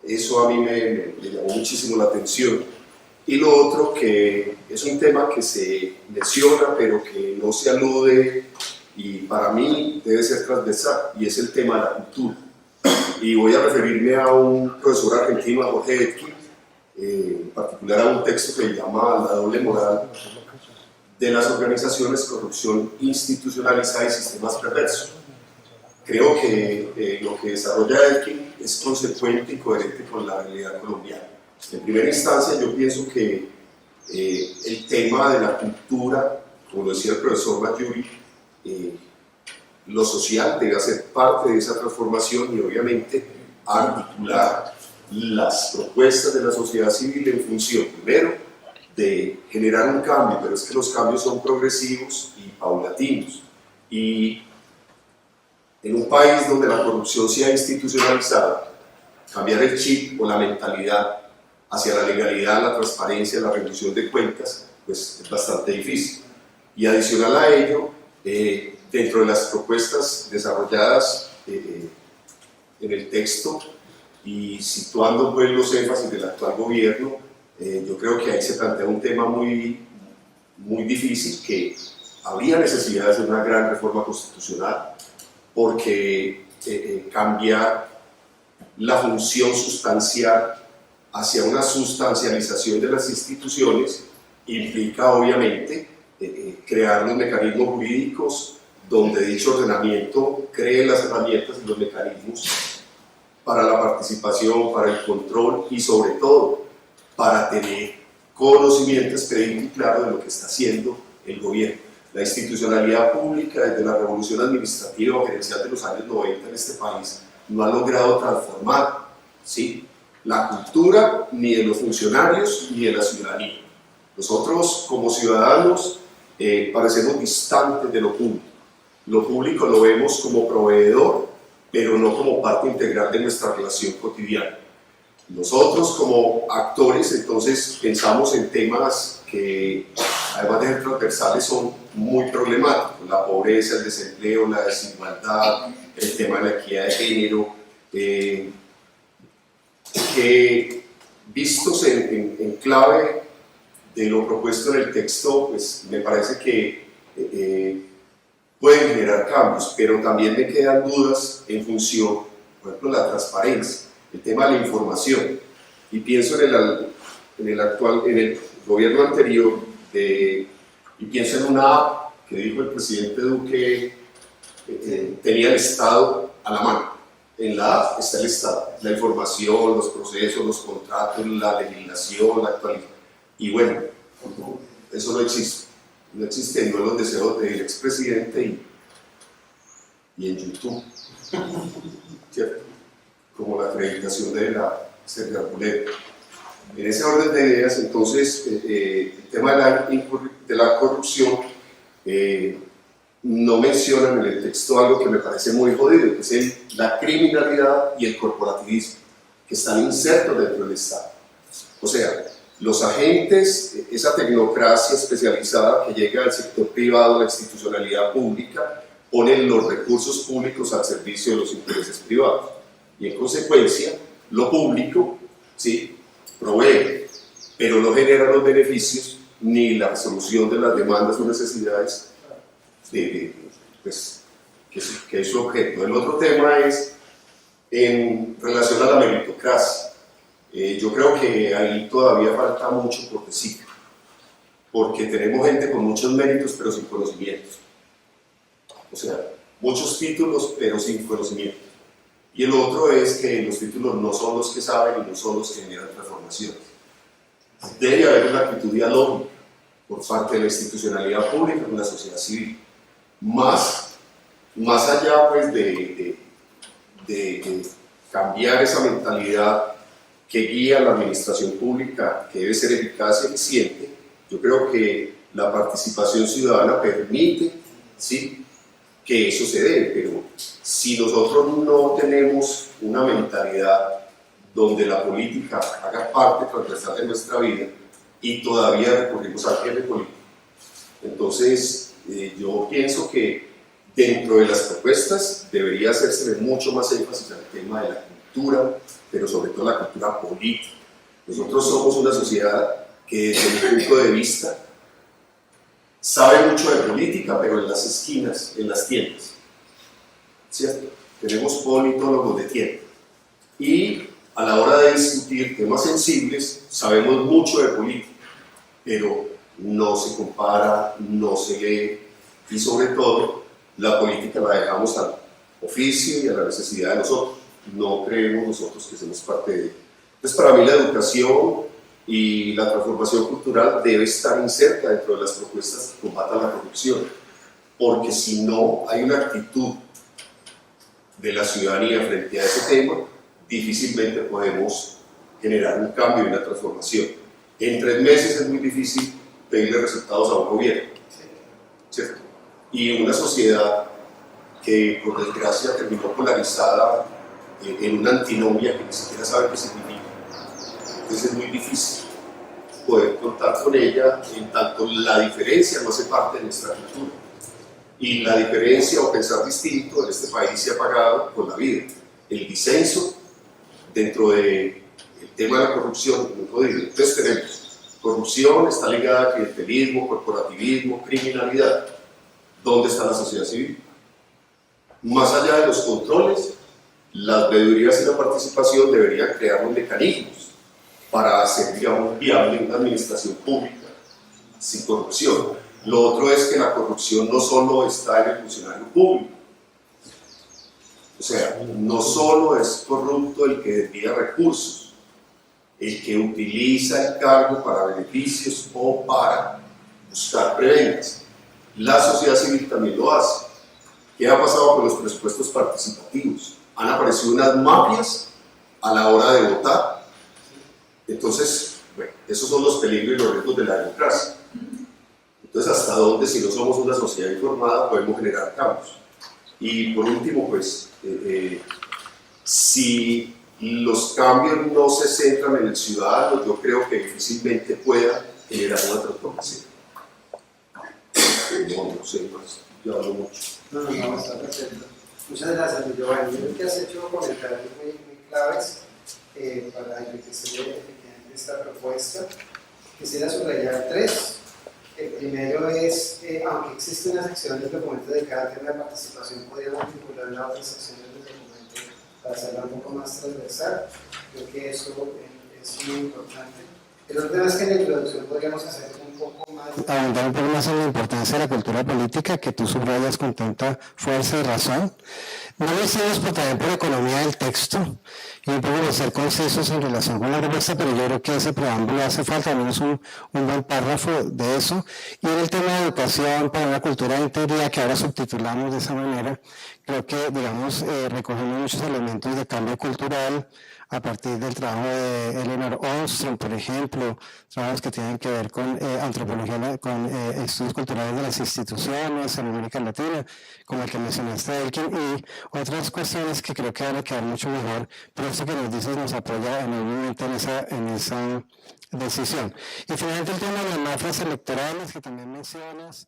Eso a mí me llamó muchísimo la atención. Y lo otro, que es un tema que se menciona, pero que no se alude, y para mí debe ser transversal, y es el tema de la cultura. Y voy a referirme a un profesor argentino, a Jorge Etkin, en particular a un texto que llama La doble moral de las organizaciones, corrupción institucionalizada y sistemas perversos. Creo que lo que desarrolla Etkin es consecuente y coherente con la realidad colombiana. En primera instancia, yo pienso que el tema de la cultura, como lo decía el profesor Mayuri, lo social debe ser parte de esa transformación y obviamente articular las propuestas de la sociedad civil en función, primero, de generar un cambio, pero es que los cambios son progresivos y paulatinos. Y en un país donde la corrupción sea institucionalizada, cambiar el chip o la mentalidad hacia la legalidad, la transparencia, la rendición de cuentas, pues es bastante difícil. Y adicional a ello, dentro de las propuestas desarrolladas en el texto y situando pues, los énfasis del actual gobierno, yo creo que ahí se plantea un tema muy difícil, que habría necesidad de hacer una gran reforma constitucional, porque cambiar la función sustancial hacia una sustancialización de las instituciones implica obviamente crear los mecanismos jurídicos donde dicho ordenamiento cree las herramientas y los mecanismos para la participación, para el control y sobre todo para tener conocimiento expedito y claro de lo que está haciendo el gobierno. La institucionalidad pública desde la revolución administrativa o gerencial de los años 90 en este país no ha logrado transformar, ¿sí?, la cultura ni de los funcionarios ni de la ciudadanía. Nosotros como ciudadanos parecemos distantes de lo público. Lo público lo vemos como proveedor, pero no como parte integral de nuestra relación cotidiana. Nosotros como actores entonces pensamos en temas que además de ser transversales son muy problemáticos: la pobreza, el desempleo, la desigualdad, el tema de la equidad de género, que vistos en clave de lo propuesto en el texto, pues me parece que pueden generar cambios, pero también me quedan dudas en función, por ejemplo, de la transparencia, el tema de la información. Y pienso en el gobierno anterior, y pienso en una app que dijo el presidente Duque tenía el Estado a la mano. En la A está el Estado, la información, los procesos, los contratos, la legislación, la actualización. Y bueno, eso no existe. No existe en los deseos del expresidente y en YouTube, ¿cierto? Como la acreditación de la Sergio Arboleda. En ese orden de ideas, entonces, el tema de la corrupción no mencionan en el texto algo que me parece muy jodido, que es la criminalidad y el corporativismo, que están insertos dentro del Estado. O sea, los agentes, esa tecnocracia especializada que llega al sector privado, la institucionalidad pública, ponen los recursos públicos al servicio de los intereses privados. Y en consecuencia, lo público, ¿sí?, provee, pero no genera los beneficios ni la resolución de las demandas o necesidades pues, que es su objeto. El otro tema es en relación a la meritocracia. Yo creo que ahí todavía falta mucho por decir, porque tenemos gente con muchos méritos pero sin conocimientos. O sea, muchos títulos pero sin conocimiento. Y el otro es que los títulos no son los que saben y no son los que generan transformaciones. Debe haber una actitud dialógica por parte de la institucionalidad pública con la sociedad civil. Más allá pues, de cambiar esa mentalidad que guía la administración pública, que debe ser eficaz y eficiente, yo creo que la participación ciudadana permite, ¿sí?, que eso se dé, pero si nosotros no tenemos una mentalidad donde la política haga parte transversal de nuestra vida y todavía recurrimos al jefe político, entonces yo pienso que dentro de las propuestas debería hacerse mucho más énfasis en el tema de la cultura, pero sobre todo la cultura política. Nosotros somos una sociedad que desde mi punto de vista sabe mucho de política, pero en las esquinas, en las tiendas, ¿cierto? Tenemos politólogos de tienda. Y a la hora de discutir temas sensibles, sabemos mucho de política, pero no se compara, no se lee, y sobre todo, la política la dejamos al oficio y a la necesidad de nosotros. No creemos nosotros que somos parte de ello. Entonces, para mí la educación y la transformación cultural debe estar inserta dentro de las propuestas que combatan la corrupción, porque si no hay una actitud de la ciudadanía frente a ese tema, difícilmente podemos generar un cambio y una transformación. En 3 meses es muy difícil pedirle resultados a un gobierno, ¿cierto? Y una sociedad que por desgracia terminó polarizada en una antinomia que ni siquiera sabe qué significa. Entonces es muy difícil poder contar con ella en tanto la diferencia no hace parte de nuestra cultura. Y la diferencia o pensar distinto en este país se ha pagado con la vida. El disenso dentro del tema de la corrupción es muy jodido. Entonces tenemos corrupción, está ligada a clientelismo, corporativismo, criminalidad. ¿Dónde está la sociedad civil? Más allá de los controles, las veedurías y la participación deberían crear los mecanismos para hacer, digamos, viable una administración pública sin corrupción. Lo otro es que la corrupción no solo está en el funcionario público, o sea, no solo es corrupto el que desvía recursos, el que utiliza el cargo para beneficios o para buscar prebendas. La sociedad civil también lo hace. ¿Qué ha pasado con los presupuestos participativos? Han aparecido unas mafias a la hora de votar. Entonces, bueno, esos son los peligros y los riesgos de la democracia. Entonces, ¿hasta dónde, si no somos una sociedad informada, podemos generar cambios? Y por último, pues, si los cambios no se centran en el ciudadano, yo creo que difícilmente pueda generar una transformación. No sé más, yo hablo mucho. No, está perfecto. Muchas gracias, Giovanni. Yo creo que has hecho comentarios muy claves para enriquecer efectivamente esta propuesta. Quisiera subrayar 3. El primero es, aunque existe una sección del documento dedicada al tema de participación, podríamos vincular las otras secciones del documento para hacerla un poco más transversal. Creo que eso es muy importante. El otro tema es que en la introducción podríamos hacer un poco más, ahondar un poco más en la importancia de la cultura política que tú subrayas con tanta fuerza y razón. No lo hicimos también por economía del texto y un poco de ser concisos en relación con la propuesta, pero yo creo que ese preámbulo hace falta, al menos un buen párrafo de eso. Y en el tema de educación para una cultura de integridad, que ahora subtitulamos de esa manera, creo que, digamos, recogemos muchos elementos de cambio cultural a partir del trabajo de Eleanor Ostrom, por ejemplo, trabajos que tienen que ver con antropología, con estudios culturales de las instituciones en América Latina, como el que mencionaste, Elkin, y otras cuestiones que creo que van a quedar mucho mejor, pero esto que nos dices nos apoya enormemente en esa decisión. Y finalmente el tema de las mafias electorales que también mencionas,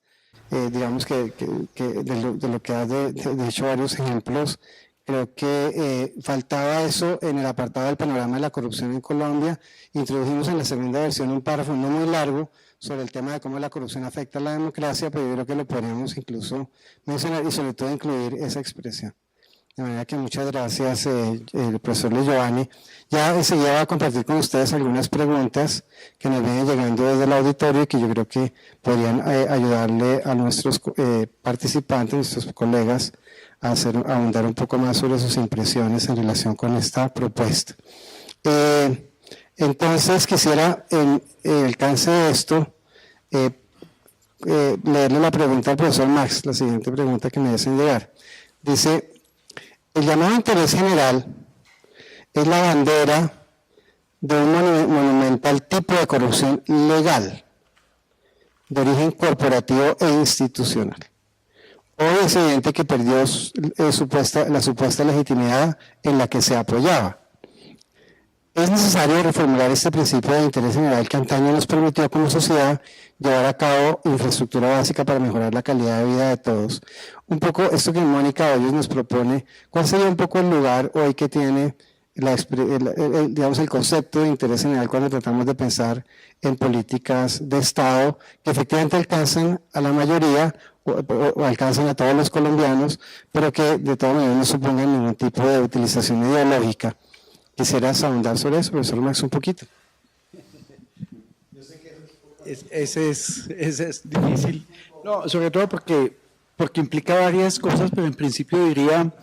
digamos que de lo que has de hecho varios ejemplos. Creo que faltaba eso en el apartado del panorama de la corrupción en Colombia. Introdujimos en la segunda versión un párrafo no muy largo sobre el tema de cómo la corrupción afecta a la democracia, pero yo creo que lo podríamos incluso mencionar y sobre todo incluir esa expresión. De manera que muchas gracias, el profesor Luis Giovanni. Ya enseguida va a compartir con ustedes algunas preguntas que nos vienen llegando desde el auditorio y que yo creo que podrían ayudarle a nuestros participantes, nuestros colegas, a ahondar un poco más sobre sus impresiones en relación con esta propuesta. Entonces quisiera, en el alcance de esto, leerle la pregunta al profesor Max, la siguiente pregunta que me hacen llegar. Dice, el llamado interés general es la bandera de un monumental tipo de corrupción legal, de origen corporativo e institucional. Hoy es evidente que perdió la supuesta legitimidad en la que se apoyaba. Es necesario reformular este principio de interés general que antaño nos permitió como sociedad llevar a cabo infraestructura básica para mejorar la calidad de vida de todos. Un poco esto que Mónica Hoyos nos propone, ¿cuál sería un poco el lugar hoy que tiene digamos, el concepto de interés general cuando tratamos de pensar en políticas de Estado que efectivamente alcanzan a la mayoría o alcanzan a todos los colombianos, pero que de todas maneras no supongan ningún tipo de utilización ideológica? ¿Quisieras ahondar sobre eso, profesor Max, un poquito? Ese es difícil, no, sobre todo porque implica varias cosas, pero en principio diría,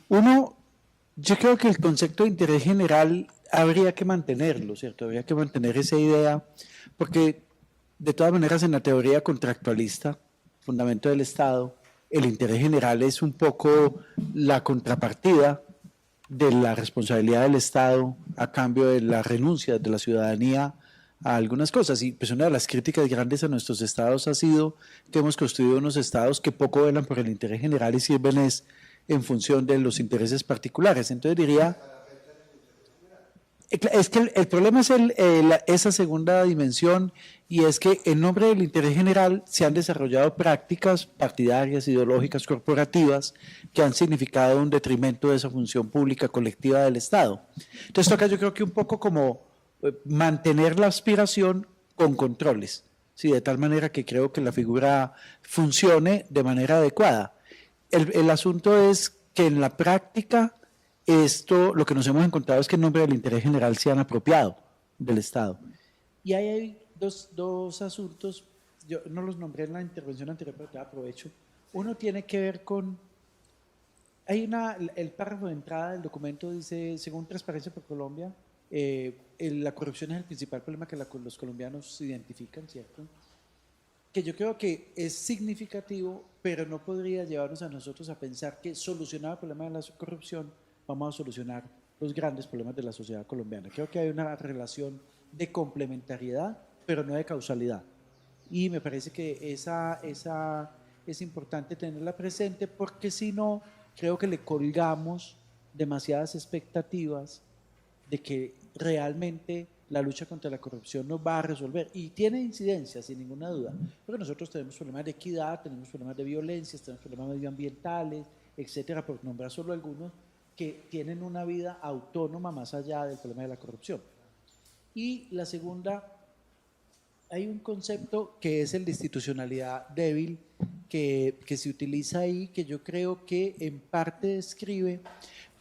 uno, yo creo que el concepto de interés general habría que mantenerlo, ¿cierto? Habría que mantener esa idea, porque de todas maneras en la teoría contractualista, fundamento del Estado, el interés general es un poco la contrapartida de la responsabilidad del Estado a cambio de la renuncia de la ciudadanía a algunas cosas. Y pues una de las críticas grandes a nuestros estados ha sido que hemos construido unos estados que poco velan por el interés general y sirven en función de los intereses particulares. Entonces diría, es que el problema es esa segunda dimensión, y es que en nombre del interés general se han desarrollado prácticas partidarias, ideológicas, corporativas, que han significado un detrimento de esa función pública colectiva del Estado. Entonces toca, yo creo que un poco como mantener la aspiración con controles, ¿sí? De tal manera que creo que la figura funcione de manera adecuada. El asunto es que en la práctica lo que nos hemos encontrado es que en nombre del interés general se han apropiado del Estado. Y ahí hay dos asuntos, yo no los nombré en la intervención anterior, pero te aprovecho. Uno tiene que ver con, el párrafo de entrada del documento dice, según Transparencia por Colombia, la corrupción es el principal problema que los colombianos identifican, ¿cierto? Que yo creo que es significativo, pero no podría llevarnos a nosotros a pensar que solucionado el problema de la corrupción, vamos a solucionar los grandes problemas de la sociedad colombiana. Creo que hay una relación de complementariedad, pero no de causalidad. Y me parece que esa es importante tenerla presente, porque si no, creo que le colgamos demasiadas expectativas de que realmente la lucha contra la corrupción nos va a resolver. Y tiene incidencia, sin ninguna duda, porque nosotros tenemos problemas de equidad, tenemos problemas de violencia, tenemos problemas medioambientales, etcétera, por nombrar solo algunos, que tienen una vida autónoma más allá del problema de la corrupción. Y la segunda, hay un concepto que es el de institucionalidad débil, que se utiliza ahí, que yo creo que en parte describe,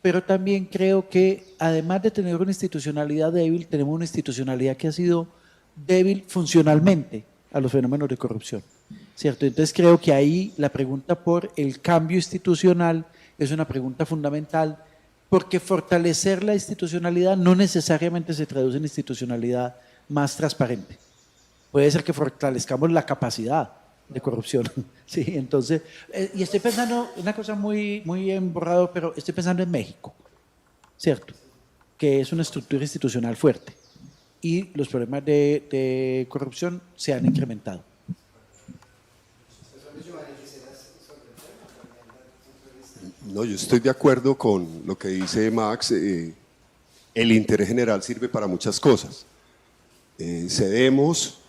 pero también creo que además de tener una institucionalidad débil, tenemos una institucionalidad que ha sido débil funcionalmente a los fenómenos de corrupción, ¿cierto? Entonces creo que ahí la pregunta por el cambio institucional es una pregunta fundamental, porque fortalecer la institucionalidad no necesariamente se traduce en institucionalidad más transparente. Puede ser que fortalezcamos la capacidad de corrupción. Sí, entonces, y estoy pensando, una cosa muy emborrado, pero estoy pensando en México, ¿cierto? Que es una estructura institucional fuerte y los problemas de corrupción se han incrementado. No, yo estoy de acuerdo con lo que dice Max. El interés general sirve para muchas cosas. Cedemos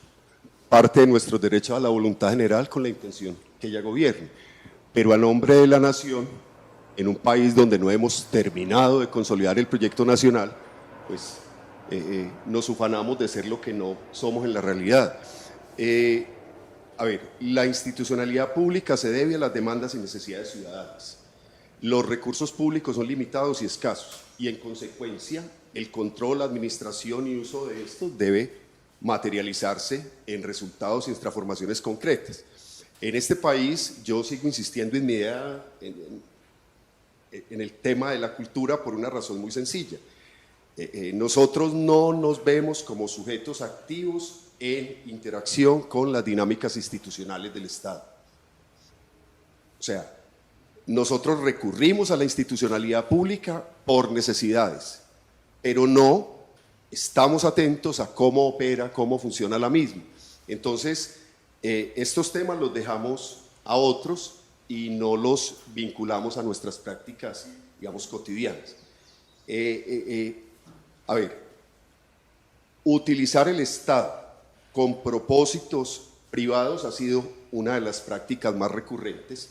parte de nuestros derechos a la voluntad general con la intención que ella gobierne, pero a nombre de la nación, en un país donde no hemos terminado de consolidar el proyecto nacional, pues nos ufanamos de ser lo que no somos en la realidad. A ver, la institucionalidad pública se debe a las demandas y necesidades ciudadanas. Los recursos públicos son limitados y escasos, y en consecuencia el control, administración y uso de estos debe materializarse en resultados y en transformaciones concretas. En este país yo sigo insistiendo en mi idea en el tema de la cultura por una razón muy sencilla. Nosotros no nos vemos como sujetos activos en interacción con las dinámicas institucionales del Estado. O sea, nosotros recurrimos a la institucionalidad pública por necesidades, pero no estamos atentos a cómo opera, cómo funciona la misma. Entonces, estos temas los dejamos a otros y no los vinculamos a nuestras prácticas, digamos, cotidianas. A ver, utilizar el Estado con propósitos privados ha sido una de las prácticas más recurrentes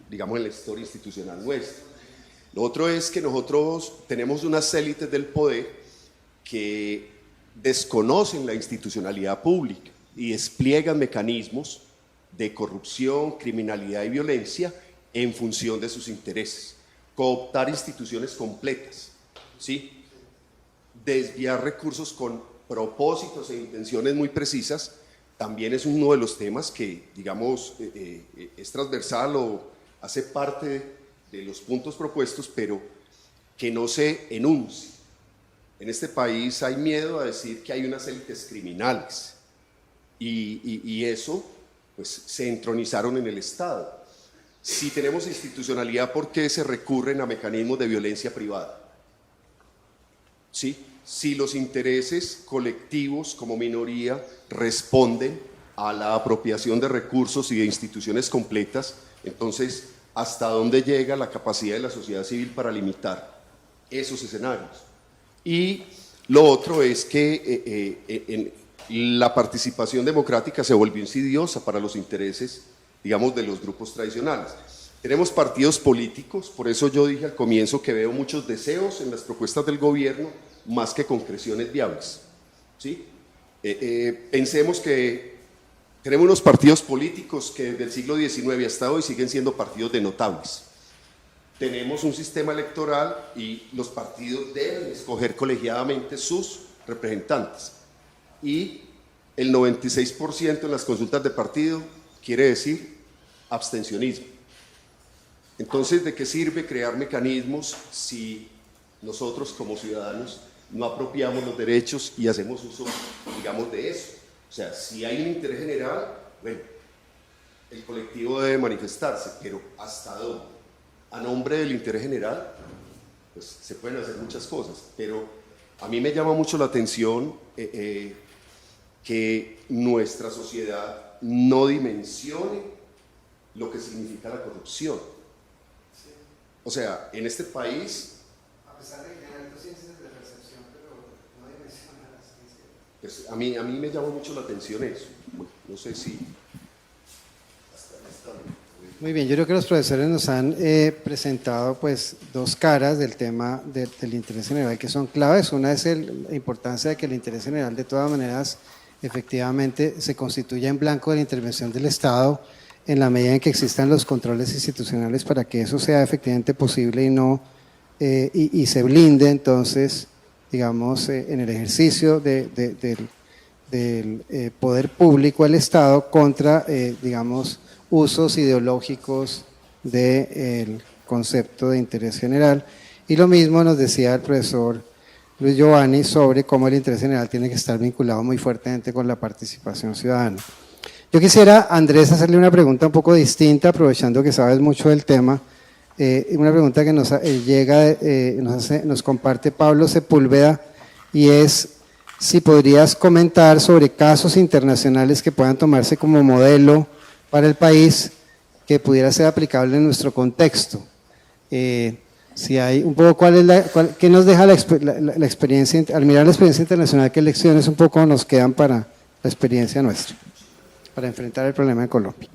digamos, en la historia institucional nuestra. Lo otro es que nosotros tenemos unas élites del poder que desconocen la institucionalidad pública y despliegan mecanismos de corrupción, criminalidad y violencia en función de sus intereses. Cooptar instituciones completas, ¿sí? Desviar recursos con propósitos e intenciones muy precisas también es uno de los temas que, digamos, es transversal o hace parte de los puntos propuestos, pero que no se enuncie. En este país hay miedo a decir que hay unas élites criminales y eso, pues, se entronizaron en el Estado. Si tenemos institucionalidad, ¿por qué se recurren a mecanismos de violencia privada? ¿Sí? Si los intereses colectivos como minoría responden a la apropiación de recursos y de instituciones completas, entonces, ¿hasta dónde llega la capacidad de la sociedad civil para limitar esos escenarios? Y lo otro es que la participación democrática se volvió insidiosa para los intereses, digamos, de los grupos tradicionales. Tenemos partidos políticos, por eso yo dije al comienzo que veo muchos deseos en las propuestas del gobierno más que concreciones viables, ¿sí? Pensemos que tenemos unos partidos políticos que desde el siglo XIX hasta hoy siguen siendo partidos de notables. Tenemos un sistema electoral y los partidos deben escoger colegiadamente sus representantes. Y el 96% en las consultas de partido quiere decir abstencionismo. Entonces, ¿de qué sirve crear mecanismos si nosotros como ciudadanos no apropiamos los derechos y hacemos uso, digamos, de eso? O sea, si hay un interés general, bueno, el colectivo debe manifestarse, pero ¿hasta dónde? A nombre del interés general, pues se pueden hacer muchas cosas, pero a mí me llama mucho la atención que nuestra sociedad no dimensione lo que significa la corrupción. O sea, en este país, a pesar de que hay altos índices de percepción, pero no dimensiona las ciencias. pues, a mí me llama mucho la atención eso. No sé si... Muy bien, yo creo que los profesores nos han presentado pues dos caras del tema del interés general que son claves. Una es la importancia de que el interés general de todas maneras efectivamente se constituya en blanco de la intervención del Estado en la medida en que existan los controles institucionales para que eso sea efectivamente posible y no y se blinde entonces, digamos, en el ejercicio del poder público, el Estado, contra, digamos, usos ideológicos del concepto de interés general. Y lo mismo nos decía el profesor Luis Giovanni sobre cómo el interés general tiene que estar vinculado muy fuertemente con la participación ciudadana. Yo quisiera, Andrés, hacerle una pregunta un poco distinta, aprovechando que sabes mucho del tema. Una pregunta que nos nos comparte Pablo Sepúlveda, y es si podrías comentar sobre casos internacionales que puedan tomarse como modelo para el país, que pudiera ser aplicable en nuestro contexto. Si hay un poco, ¿qué nos deja la experiencia, al mirar la experiencia internacional, qué lecciones un poco nos quedan para la experiencia nuestra, para enfrentar el problema en Colombia?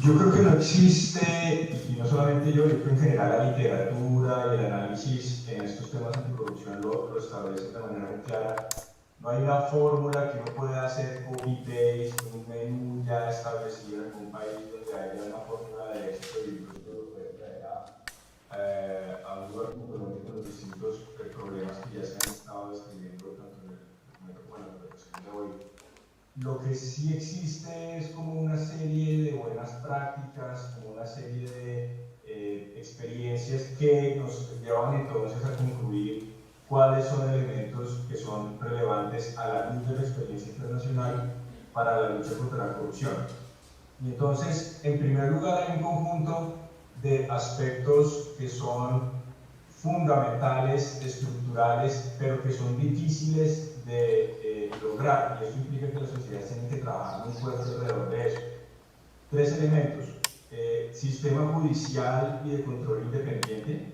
Yo creo que no existe, y no solamente yo creo que en general la literatura y el análisis en estos temas anticorrupción lo establece de manera muy clara. No hay una fórmula que uno pueda hacer copy-paste, un menú ya establecido en algún país donde haya una fórmula de éxito y incluso lo puede traer a un lugar como Colombia con los distintos problemas que ya se han estado describiendo tanto en el documento como en la presentación de hoy. Lo que sí existe es como una serie de buenas prácticas, como una serie de experiencias que nos llevan entonces a concluir cuáles son elementos que son relevantes a la luz de la experiencia internacional para la lucha contra la corrupción. Y entonces, en primer lugar, hay un conjunto de aspectos que son fundamentales, estructurales, pero que son difíciles de lograr, y eso implica que las sociedades tienen que trabajar muy fuerte alrededor de eso. 3 elementos: sistema judicial y de control independiente,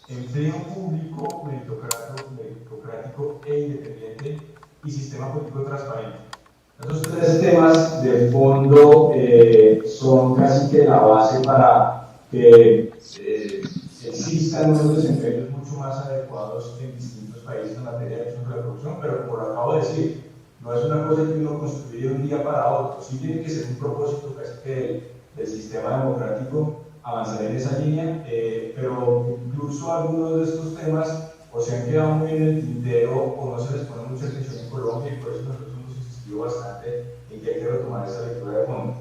empleo público meritocrático e independiente, y sistema político transparente. Estos 3 temas de fondo son casi que la base para que existan unos desempeños mucho más adecuados en distintos países en materia de lucha contra la corrupción, pero como lo acabo de decir, no es una cosa que uno construye de un día para otro, sí tiene que ser un propósito casi que del sistema democrático avanzar en esa línea, pero incluso algunos de estos temas o se han quedado muy en el tintero o no se les pone mucha atención en Colombia, y por eso nosotros hemos insistido bastante en que hay que retomar esa lectura de fondo.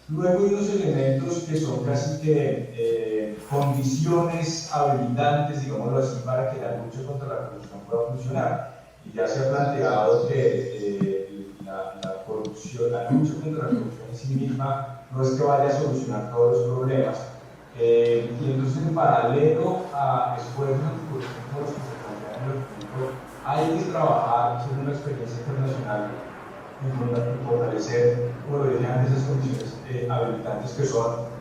Luego hay unos elementos que son casi que condiciones habilitantes, digámoslo así, para que la lucha contra la corrupción pueda funcionar. Y ya se ha planteado que la corrupción, la lucha contra la corrupción en sí misma no es que vaya a solucionar todos los problemas. Y entonces, en paralelo a esfuerzos anticorrupción como los que se plantean en el documento, hay que trabajar según la experiencia internacional y fortalecer, como lo dije antes, esas condiciones habilitantes que son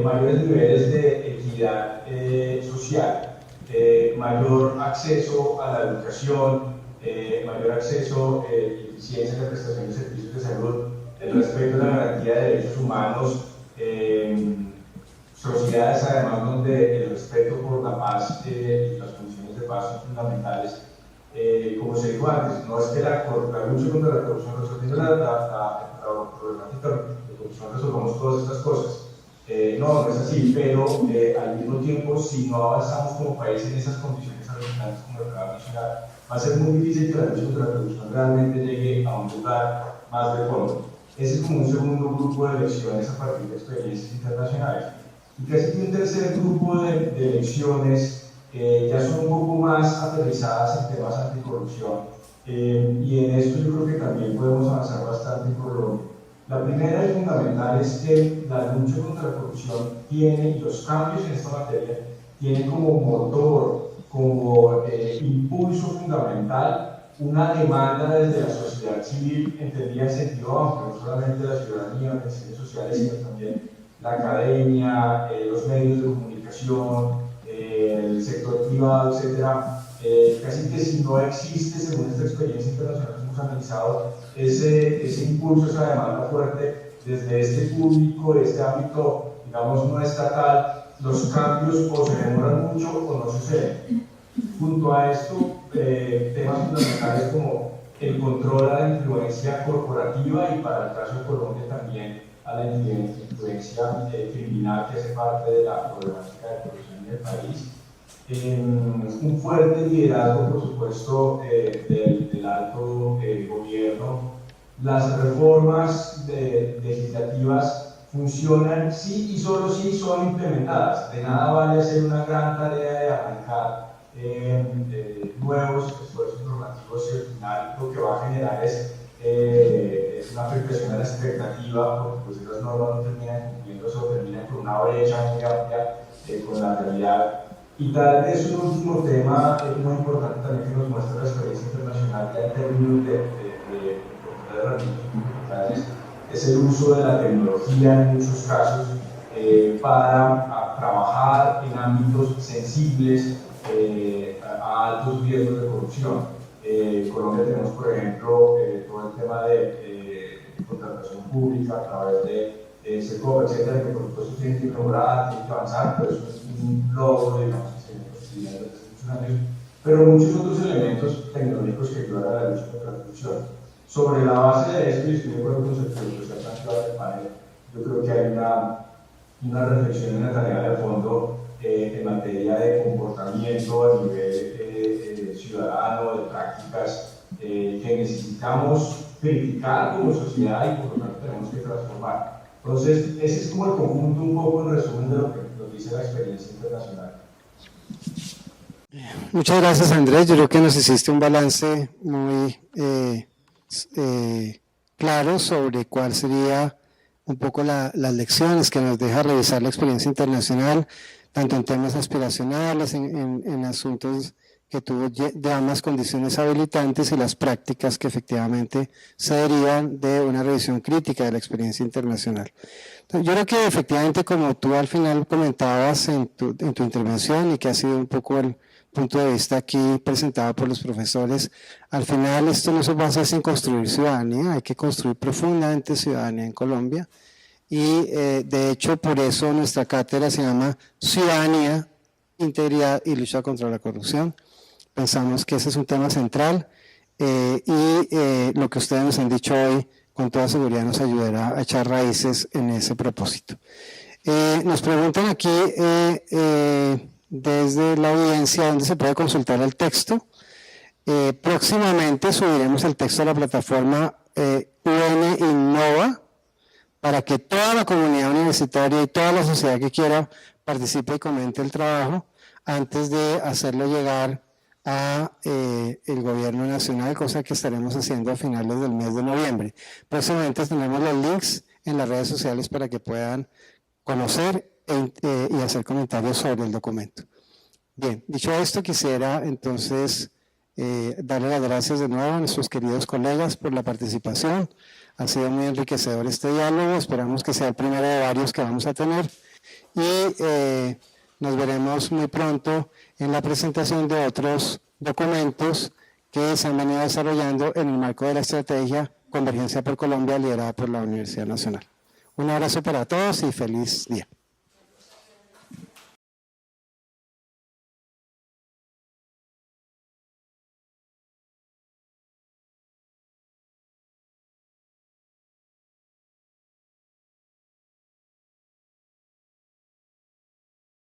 mayores niveles de equidad social, mayor acceso a la educación, mayor acceso y eficiencia en la prestación de servicios de salud, el respeto a la garantía de derechos humanos, sociedades además donde el respeto por la paz y las funciones de paz son fundamentales. Como se dijo antes, no es que la lucha contra la corrupción resolviendo la problemática de corrupción resolvamos todas estas cosas. No es así, pero al mismo tiempo, si no avanzamos como país en esas condiciones habilitantes como lo acaba de mencionar, va a ser muy difícil que la lucha contra la corrupción realmente llegue a un lugar más de fondo. Ese es como un segundo grupo de lecciones a partir de experiencias internacionales. Y casi que un tercer grupo de lecciones ya son un poco más aterrizadas en temas anticorrupción, y en esto yo creo que también podemos avanzar bastante en Colombia. La primera y fundamental es que la lucha contra la corrupción tiene, y los cambios en esta materia, tienen como motor, como impulso fundamental, una demanda desde la sociedad civil, entendida en sentido amplio, no solamente la ciudadanía, las organizaciones sociales, sino también la academia, los medios de comunicación, el sector privado, etcétera. Casi que si no existe, según esta experiencia internacional que hemos analizado, ese impulso, esa demanda fuerte desde este público, de este ámbito, digamos, no estatal, los cambios o se demoran mucho o no suceden. Junto a esto, temas fundamentales como el control a la influencia corporativa y, para el caso de Colombia, también a la influencia criminal que hace parte de la problemática de corrupción en el país. un fuerte liderazgo, por supuesto, del alto gobierno. Las reformas legislativas funcionan si y solo si son implementadas. De nada vale hacer una gran tarea de arrancar nuevos esfuerzos normativos y al final lo que va a generar es una afectación a la expectativa, porque pues esas normas no terminan cumpliéndose o terminan con una brecha muy amplia con la realidad. Y tal vez un último tema muy importante también que nos muestra la experiencia internacional ya en términos de herramientas digitales es el uso de la tecnología en muchos casos para trabajar en ámbitos sensibles a altos riesgos de corrupción. En Colombia tenemos, por ejemplo, todo el tema de contratación pública a través de SECOP, etcétera, que por supuesto tiene que mejorar, tiene que avanzar, pero eso es un logro, digamos, que se viene construyendo desde muchos años, pero muchos otros elementos tecnológicos que ayudan a la lucha contra la corrupción. Sobre la base de esto, y estoy de acuerdo con el que se ha planteado en el panel, yo creo que hay una reflexión, una tarea de fondo en materia de comportamiento a nivel ciudadano, de prácticas que necesitamos criticar como sociedad y por lo tanto tenemos que transformar. Entonces, ese es como el conjunto un poco en resumen de lo que nos dice la experiencia internacional. Muchas gracias, Andrés. Yo creo que nos hiciste un balance muy claro sobre cuál sería un poco las lecciones que nos deja revisar la experiencia internacional, tanto en temas aspiracionales, en asuntos que tuvo de ambas condiciones habilitantes y las prácticas que efectivamente se derivan de una revisión crítica de la experiencia internacional. Entonces, yo creo que efectivamente, como tú al final comentabas en tu intervención y que ha sido un poco el punto de vista aquí presentado por los profesores, al final esto no se basa sin construir ciudadanía, hay que construir profundamente ciudadanía en Colombia y de hecho por eso nuestra cátedra se llama Ciudadanía, Integridad y Lucha contra la Corrupción. Pensamos que ese es un tema central y lo que ustedes nos han dicho hoy con toda seguridad nos ayudará a echar raíces en ese propósito. Nos preguntan aquí desde la audiencia dónde se puede consultar el texto. Próximamente subiremos el texto a la plataforma UN Innova para que toda la comunidad universitaria y toda la sociedad que quiera participe y comente el trabajo antes de hacerlo llegar a el gobierno nacional, cosa que estaremos haciendo a finales del mes de noviembre. Próximamente tendremos los links en las redes sociales para que puedan conocer y hacer comentarios sobre el documento. Bien, dicho esto, quisiera entonces darle las gracias de nuevo a nuestros queridos colegas por la participación. Ha sido muy enriquecedor este diálogo, esperamos que sea el primero de varios que vamos a tener y nos veremos muy pronto en la presentación de otros documentos que se han venido desarrollando en el marco de la estrategia Convergencia por Colombia liderada por la Universidad Nacional. Un abrazo para todos y feliz día.